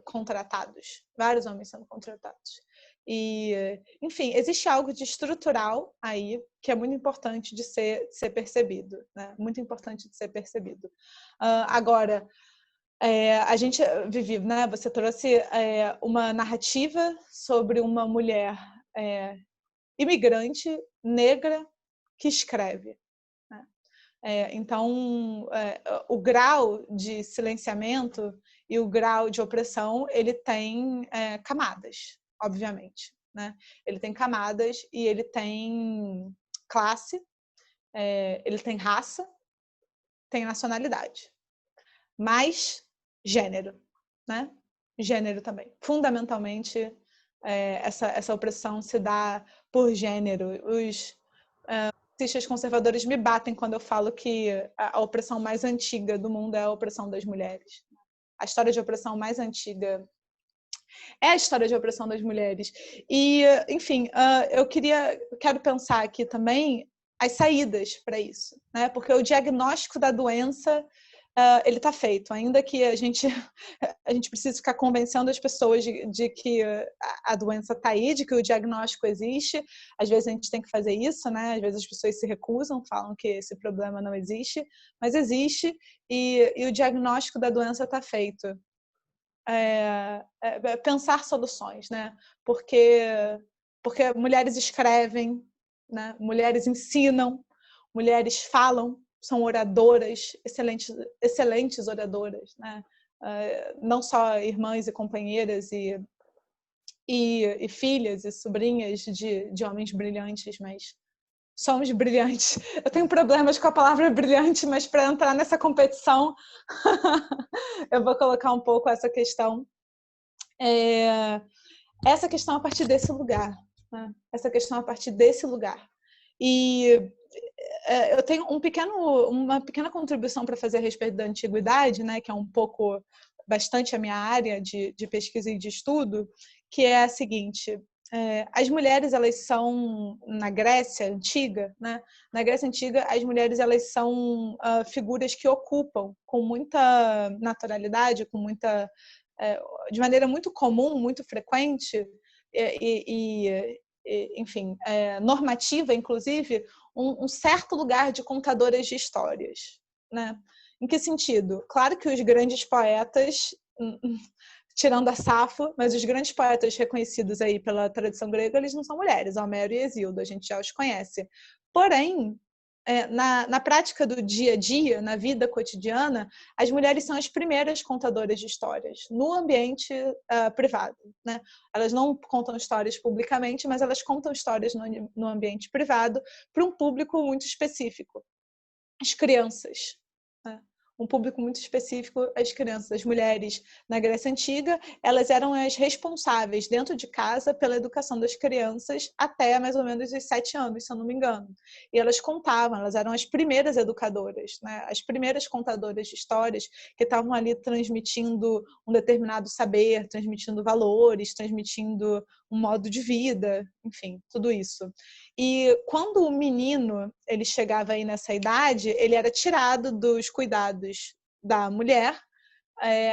Speaker 1: contratados. Vários homens sendo contratados. E, enfim, existe algo de estrutural aí que é muito importante de ser percebido, né? Muito importante de ser percebido. Agora, a gente vive, né? Você trouxe uma narrativa sobre uma mulher imigrante negra que escreve. Né? Então, o grau de silenciamento e o grau de opressão, ele tem camadas, obviamente. Né? Ele tem camadas e ele tem classe, ele tem raça, tem nacionalidade. Mas gênero, né? Gênero também. Fundamentalmente, essa opressão se dá por gênero. Os marxistas conservadores me batem quando eu falo que a opressão mais antiga do mundo é a opressão das mulheres. A história de opressão mais antiga é a história de opressão das mulheres. E, enfim, eu quero pensar aqui também as saídas para isso, né? Porque o diagnóstico da doença ele está feito, ainda que a gente precise ficar convencendo as pessoas de que a doença está aí, de que o diagnóstico existe. Às vezes a gente tem que fazer isso, né? Às vezes as pessoas se recusam, falam que esse problema não existe, mas existe e o diagnóstico da doença está feito. Pensar soluções, né? Porque mulheres escrevem, né? Mulheres ensinam, mulheres falam, são oradoras, excelentes oradoras, né? Não só irmãs e companheiras e filhas e sobrinhas de homens brilhantes, mas somos brilhantes. Eu tenho problemas com a palavra brilhante, mas para entrar nessa competição, eu vou colocar um pouco essa questão. Essa questão a partir desse lugar. Né? Essa questão a partir desse lugar. E eu tenho uma pequena contribuição para fazer a respeito da antiguidade, né, que é bastante a minha área de pesquisa e de estudo, que é a seguinte: as mulheres, elas são, na Grécia Antiga, né, na Grécia Antiga, as mulheres, elas são figuras que ocupam com muita naturalidade, de maneira muito comum, muito frequente, enfim, normativa, inclusive, um certo lugar de contadoras de histórias, né? Em que sentido? Claro que os grandes poetas, tirando a Safo, mas os grandes poetas reconhecidos aí pela tradição grega, eles não são mulheres, Homero e Hesíodo, a gente já os conhece. Porém, na prática do dia a dia, na vida cotidiana, as mulheres são as primeiras contadoras de histórias no ambiente privado, né? Elas não contam histórias publicamente, mas elas contam histórias no ambiente privado para um público muito específico, as crianças, né? Um público muito específico, as crianças. As mulheres na Grécia Antiga, elas eram as responsáveis dentro de casa pela educação das crianças até mais ou menos os 7 anos, se eu não me engano. E elas contavam, elas eram as primeiras educadoras, né? As primeiras contadoras de histórias que estavam ali transmitindo um determinado saber, transmitindo valores, transmitindo um modo de vida, enfim, tudo isso. E quando o menino ele chegava aí nessa idade, ele era tirado dos cuidados da mulher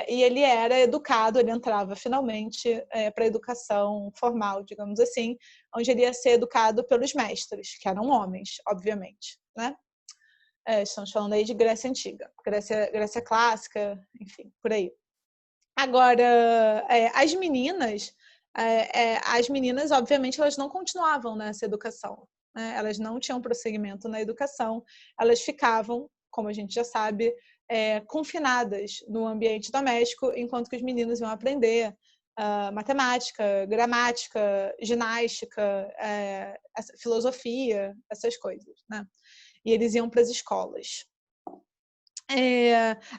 Speaker 1: e ele era educado, ele entrava finalmente para a educação formal, digamos assim, onde ele ia ser educado pelos mestres, que eram homens, obviamente, né? Estamos falando aí de Grécia Antiga, Grécia Clássica, enfim, por aí. Agora, as meninas, obviamente, elas não continuavam nessa educação, né? Elas não tinham prosseguimento na educação, elas ficavam, como a gente já sabe, confinadas no ambiente doméstico, enquanto que os meninos iam aprender matemática, gramática, ginástica, filosofia, essas coisas, né? E eles iam para as escolas.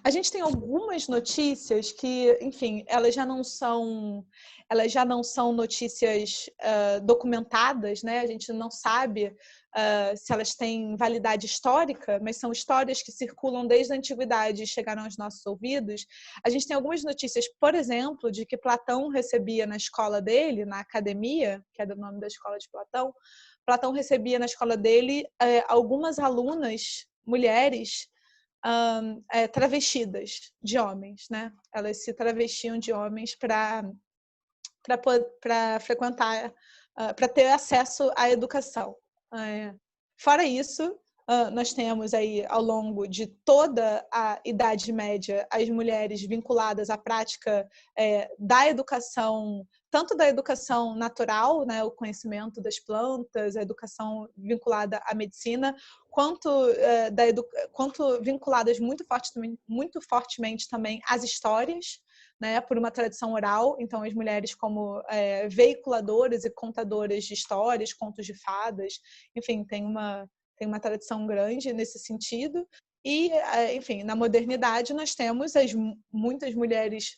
Speaker 1: A gente tem algumas notícias que, enfim, elas já não são notícias documentadas, né? A gente não sabe se elas têm validade histórica, mas são histórias que circulam desde a antiguidade e chegaram aos nossos ouvidos. A gente tem algumas notícias, por exemplo, de que Platão recebia na escola dele, na academia, que era o nome da escola de Platão, Platão recebia na escola dele algumas alunas, mulheres, travestidas de homens, né? Elas se travestiam de homens para frequentar, para ter acesso à educação. Fora isso, nós temos aí, ao longo de toda a Idade Média, as mulheres vinculadas à prática da educação, tanto da educação natural, né, o conhecimento das plantas, a educação vinculada à medicina, quanto vinculadas muito fortemente também às histórias, né, por uma tradição oral. Então, as mulheres como veiculadoras e contadoras de histórias, contos de fadas, enfim, tem uma tradição grande nesse sentido. E, enfim, na modernidade nós temos muitas mulheres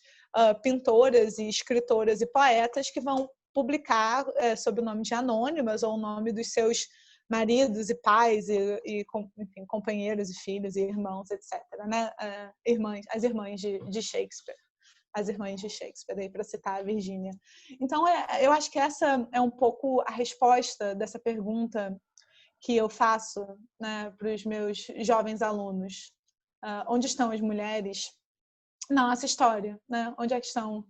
Speaker 1: pintoras e escritoras e poetas que vão publicar sob o nome de anônimas ou o nome dos seus maridos e pais enfim, companheiros e filhos e irmãos, etc. Né? As irmãs de Shakespeare. As irmãs de Shakespeare, aí para citar a Virgínia. Então, eu acho que essa é um pouco a resposta dessa pergunta que eu faço, né, para os meus jovens alunos. Onde estão as mulheres na nossa história? Né? Onde é que estão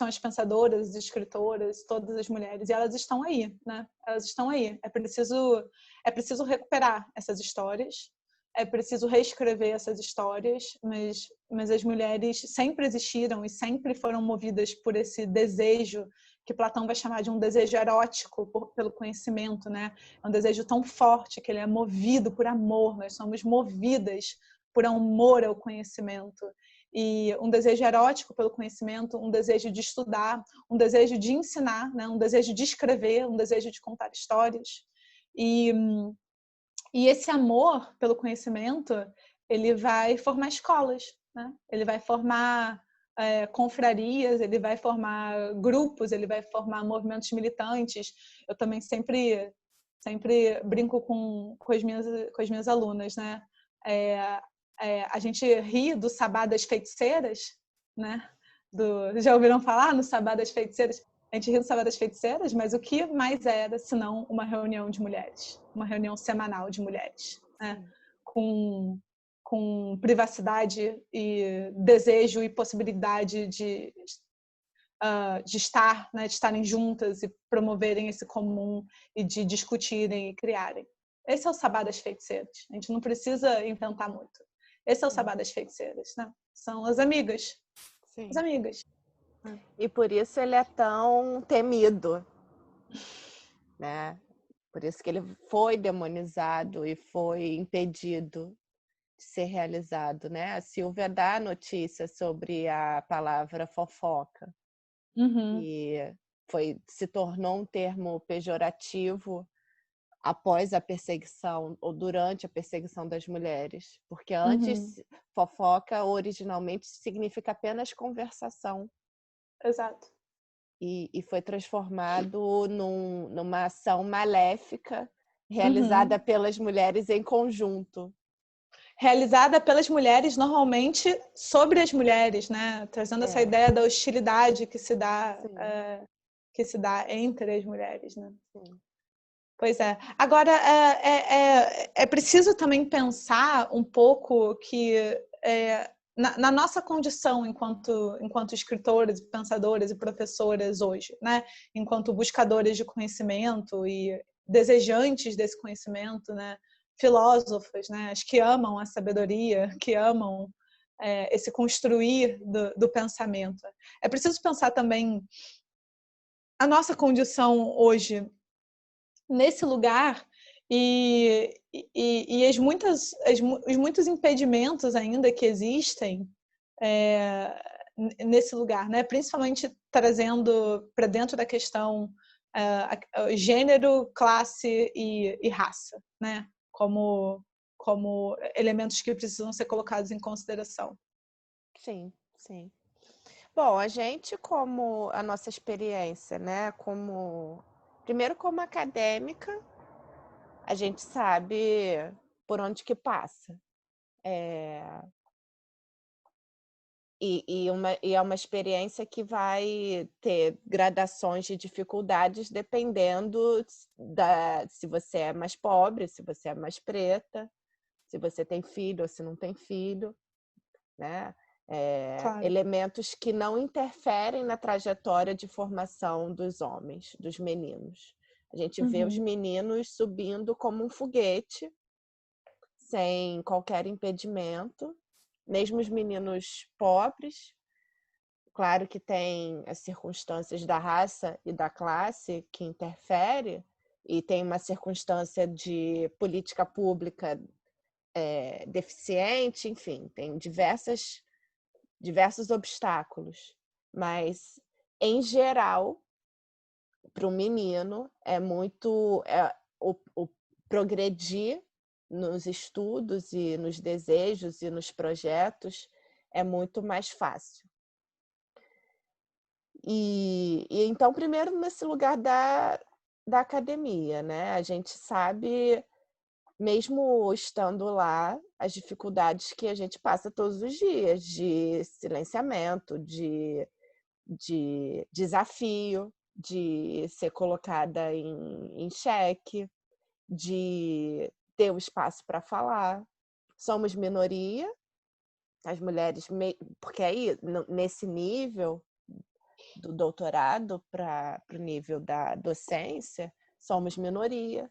Speaker 1: as pensadoras, as escritoras, todas as mulheres? E elas estão aí, né? Elas estão aí. É preciso recuperar essas histórias, é preciso reescrever essas histórias, mas as mulheres sempre existiram e sempre foram movidas por esse desejo que Platão vai chamar de um desejo erótico pelo conhecimento, né? É um desejo tão forte que ele é movido por amor, nós somos movidas por amor ao conhecimento. E um desejo erótico pelo conhecimento, um desejo de estudar, um desejo de ensinar, né? Um desejo de escrever, um desejo de contar histórias. E esse amor pelo conhecimento, ele vai formar escolas, né? Ele vai formar confrarias, ele vai formar grupos, ele vai formar movimentos militantes. Eu também sempre brinco com as minhas alunas, né? A gente ri do Sabá das Feiticeiras, né? Já ouviram falar no Sabá das Feiticeiras? A gente ri do Sabá das Feiticeiras, mas o que mais era senão uma reunião de mulheres, uma reunião semanal de mulheres, né? Com privacidade e desejo e possibilidade de estar, né, de estarem juntas e promoverem esse comum e de discutirem e criarem. Esse é o Sabá das Feiticeiras. A gente não precisa inventar muito. Esse é o Sabá das Feiticeiras, né? São as amigas.
Speaker 2: Sim.
Speaker 1: As amigas.
Speaker 2: E por isso ele é tão temido, né? Por isso que ele foi demonizado e foi impedido de ser realizado, né? A Silvia dá a notícia sobre a palavra fofoca, que se tornou um termo pejorativo após a perseguição ou durante a perseguição das mulheres, porque antes fofoca originalmente significa apenas conversação.
Speaker 1: Exato.
Speaker 2: E foi transformado numa ação maléfica realizada pelas mulheres em conjunto.
Speaker 1: Realizada pelas mulheres, normalmente sobre as mulheres, né? Trazendo essa ideia da hostilidade que se dá entre as mulheres, né?
Speaker 2: Sim.
Speaker 1: Pois é. Agora, é preciso também pensar um pouco que na nossa condição enquanto escritoras, pensadoras e professoras hoje, né? Enquanto buscadoras de conhecimento e desejantes desse conhecimento, né? Filósofas, né? As que amam a sabedoria, que amam esse construir do pensamento. É preciso pensar também a nossa condição hoje nesse lugar e os muitos impedimentos ainda que existem nesse lugar, né? Principalmente trazendo para dentro da questão gênero, classe e raça, né? Como elementos que precisam ser colocados em consideração.
Speaker 2: Sim, sim. Bom, a gente, como a nossa experiência, né? Primeiro como acadêmica, a gente sabe por onde que passa. E é uma experiência que vai ter gradações de dificuldades dependendo se você é mais pobre, se você é mais preta, se você tem filho ou se não tem filho, né?
Speaker 1: Claro.
Speaker 2: Elementos que não interferem na trajetória de formação dos homens, dos meninos. A gente vê os meninos subindo como um foguete, sem qualquer impedimento, mesmo os meninos pobres. Claro que tem as circunstâncias da raça e da classe que interfere, e tem uma circunstância de política pública deficiente, enfim, tem diversos obstáculos. Mas, em geral, para o menino, o progredir nos estudos e nos desejos e nos projetos é muito mais fácil. E então, primeiro, nesse lugar da academia, né? A gente sabe, mesmo estando lá, as dificuldades que a gente passa todos os dias, de silenciamento, de desafio, de ser colocada em xeque, de ter o espaço para falar. Somos minoria, as mulheres, porque aí, nesse nível do doutorado para o nível da docência, somos minoria.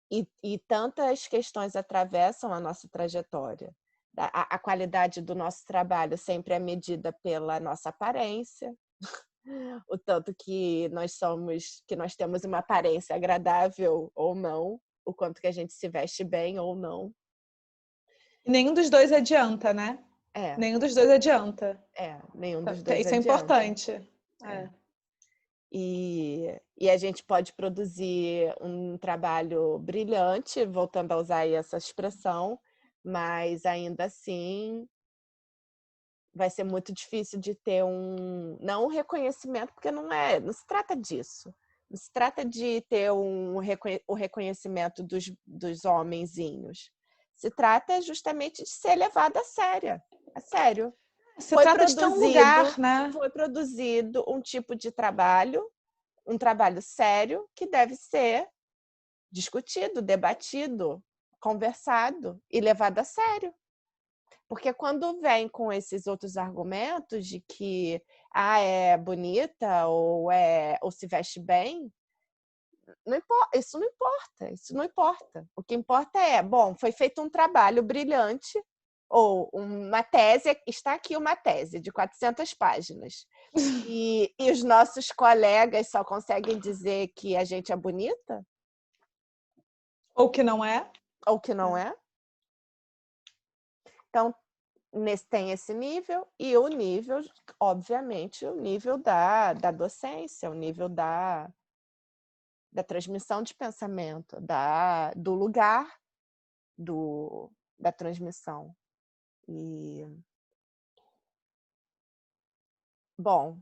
Speaker 2: E tantas questões atravessam a nossa trajetória. A qualidade do nosso trabalho sempre é medida pela nossa aparência, o tanto que nós temos uma aparência agradável ou não, o quanto que a gente se veste bem ou não.
Speaker 1: E nenhum dos dois adianta, né?
Speaker 2: É,
Speaker 1: Nenhum dos dois adianta.
Speaker 2: nenhum dos dois
Speaker 1: Isso é
Speaker 2: adianta.
Speaker 1: importante. É.
Speaker 2: E a gente pode produzir um trabalho brilhante, voltando a usar aí essa expressão, mas ainda assim vai ser muito difícil de ter não um reconhecimento, porque não se trata disso. Não se trata de ter o reconhecimento dos homenzinhos. Se trata justamente de ser levado a sério.
Speaker 1: Se trata de ter um lugar, né?
Speaker 2: Foi produzido um tipo de trabalho, um trabalho sério, que deve ser discutido, debatido, conversado e levado a sério. Porque quando vem com esses outros argumentos de que é bonita ou se veste bem, isso não importa. O que importa bom, foi feito um trabalho brilhante ou uma tese, está aqui uma tese de 400 páginas. E os nossos colegas só conseguem dizer que a gente é bonita?
Speaker 1: Ou que não é?
Speaker 2: Ou que não é? Então, tem esse nível, e o nível, obviamente, o nível da docência, o nível da transmissão de pensamento, do lugar da transmissão. E, bom,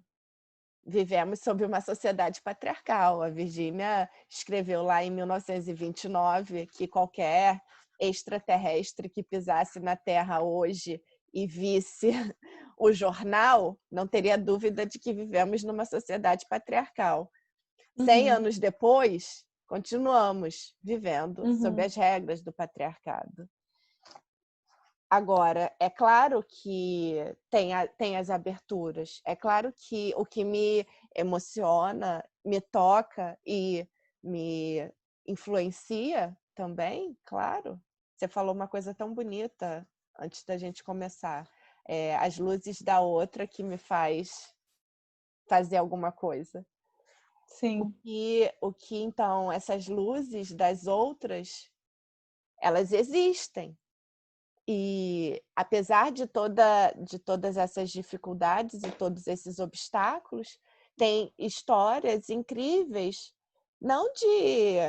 Speaker 2: vivemos sob uma sociedade patriarcal. A Virginia escreveu lá em 1929 que qualquer extraterrestre que pisasse na Terra hoje e visse o jornal, não teria dúvida de que vivemos numa sociedade patriarcal. 100 anos depois, continuamos vivendo sob as regras do patriarcado. Agora, é claro que tem as aberturas. É claro que o que me emociona, me toca e me influencia também, claro. Você falou uma coisa tão bonita antes da gente começar. As luzes da outra que me faz fazer alguma coisa.
Speaker 1: Sim.
Speaker 2: O que então, essas luzes das outras, elas existem. E apesar de todas essas dificuldades e todos esses obstáculos, tem histórias incríveis, não de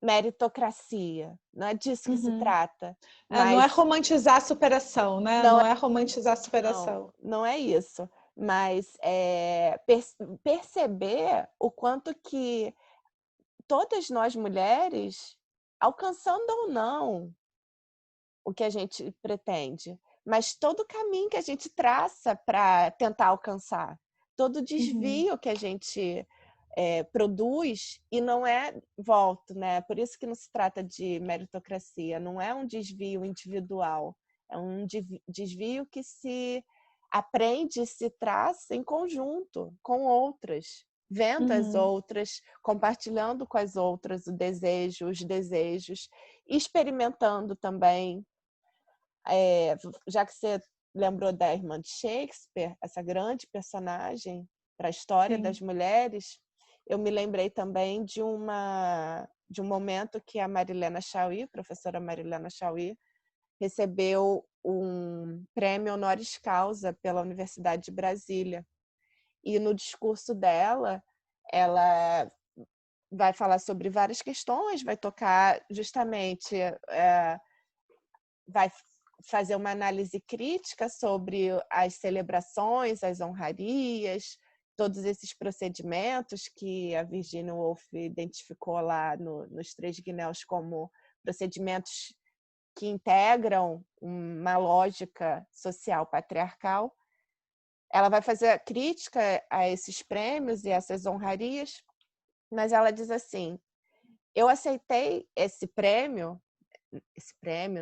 Speaker 2: meritocracia, não é disso que se trata,
Speaker 1: Não é
Speaker 2: mas
Speaker 1: romantizar a superação, né?
Speaker 2: não
Speaker 1: Não
Speaker 2: é
Speaker 1: é romantizar a
Speaker 2: não,
Speaker 1: superação.
Speaker 2: não é isso, mas perceber o quanto que todas nós mulheres, alcançando ou não o que a gente pretende, mas todo o caminho que a gente traça para tentar alcançar, todo desvio que a gente produz, e não volto, né? Por isso que não se trata de meritocracia, não é um desvio individual, é um desvio que se aprende, se traça em conjunto com outras, vendo as outras, compartilhando com as outras os desejos, experimentando também. Já que você lembrou da irmã de Shakespeare, essa grande personagem para a história das mulheres, eu me lembrei também de um momento que a Marilena Chauí, professora Marilena Chauí, recebeu um prêmio honoris causa pela Universidade de Brasília. E no discurso dela, ela vai falar sobre várias questões, vai tocar justamente, vai fazer uma análise crítica sobre as celebrações, as honrarias, todos esses procedimentos que a Virginia Woolf identificou lá nos Três Guinéus como procedimentos que integram uma lógica social patriarcal. Ela vai fazer a crítica a esses prêmios e essas honrarias, mas ela diz assim: eu aceitei esse prêmio,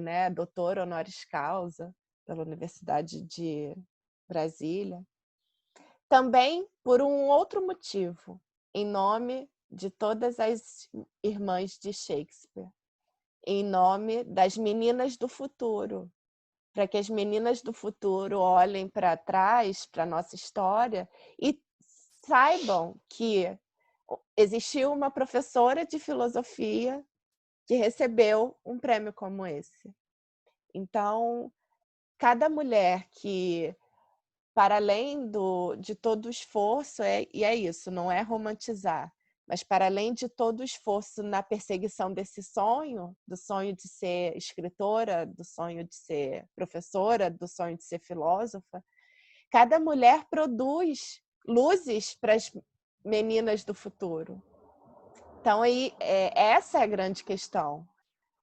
Speaker 2: né, doutor honoris causa pela Universidade de Brasília, também por um outro motivo, em nome de todas as irmãs de Shakespeare. em nome das meninas do futuro, para que as meninas do futuro olhem para trás, para a nossa história, e saibam que existiu uma professora de filosofia que recebeu um prêmio como esse. Então, cada mulher que, para além de todo o esforço, e é isso, não é romantizar, mas para além de todo o esforço na perseguição desse sonho, do sonho de ser escritora, do sonho de ser professora, do sonho de ser filósofa, cada mulher produz luzes para as meninas do futuro. Então, aí, essa é a grande questão.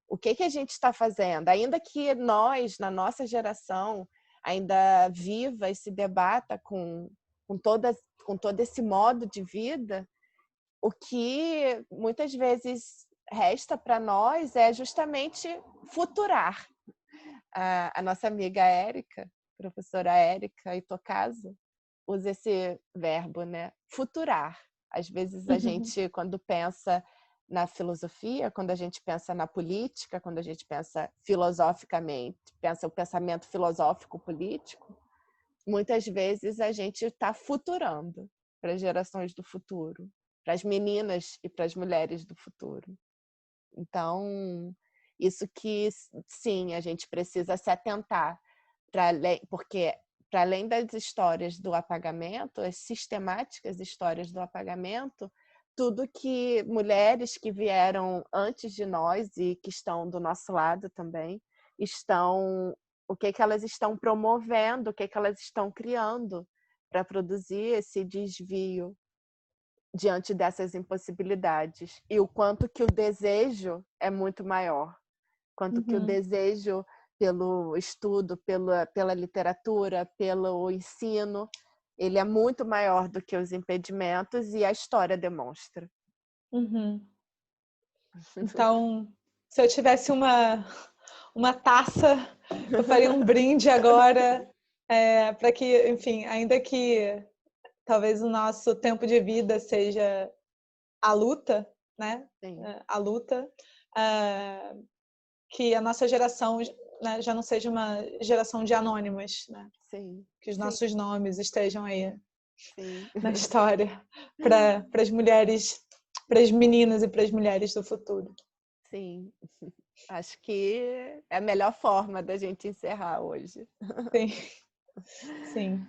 Speaker 2: O que a gente está fazendo? Ainda que nós, na nossa geração, ainda viva e se debata com todo esse modo de vida, o que muitas vezes resta para nós é justamente futurar. A nossa amiga Érica, professora Érica Itokazu, usa esse verbo, né? Futurar. Às vezes a gente, quando pensa na filosofia, quando a gente pensa na política, quando a gente pensa filosoficamente, pensa o pensamento filosófico político, muitas vezes a gente está futurando para as gerações do futuro, para as meninas e para as mulheres do futuro. Então, isso que, sim, a gente precisa se atentar, porque para além das histórias do apagamento, as sistemáticas histórias do apagamento, tudo que mulheres que vieram antes de nós e que estão do nosso lado também, o que elas estão promovendo, o que elas estão criando para produzir esse desvio diante dessas impossibilidades. E o quanto que o desejo é muito maior. Quanto que o desejo pelo estudo, pela literatura, pelo ensino, ele é muito maior do que os impedimentos e a história demonstra.
Speaker 1: Então, se eu tivesse uma taça, eu faria um brinde agora para que, enfim, ainda que talvez o nosso tempo de vida seja a luta, né?
Speaker 2: Sim.
Speaker 1: A luta, que a nossa geração, né, já não seja uma geração de anônimas, né?
Speaker 2: Sim.
Speaker 1: Que os nossos nomes estejam aí na
Speaker 2: Sim.
Speaker 1: história para as mulheres, para as meninas e para as mulheres do futuro.
Speaker 2: Sim. Acho que é a melhor forma da gente encerrar hoje.
Speaker 1: Sim. Sim.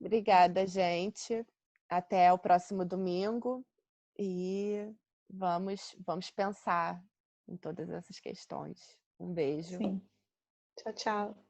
Speaker 2: Obrigada, gente. Até o próximo domingo e vamos pensar em todas essas questões. Um beijo.
Speaker 1: Sim. Tchau, tchau.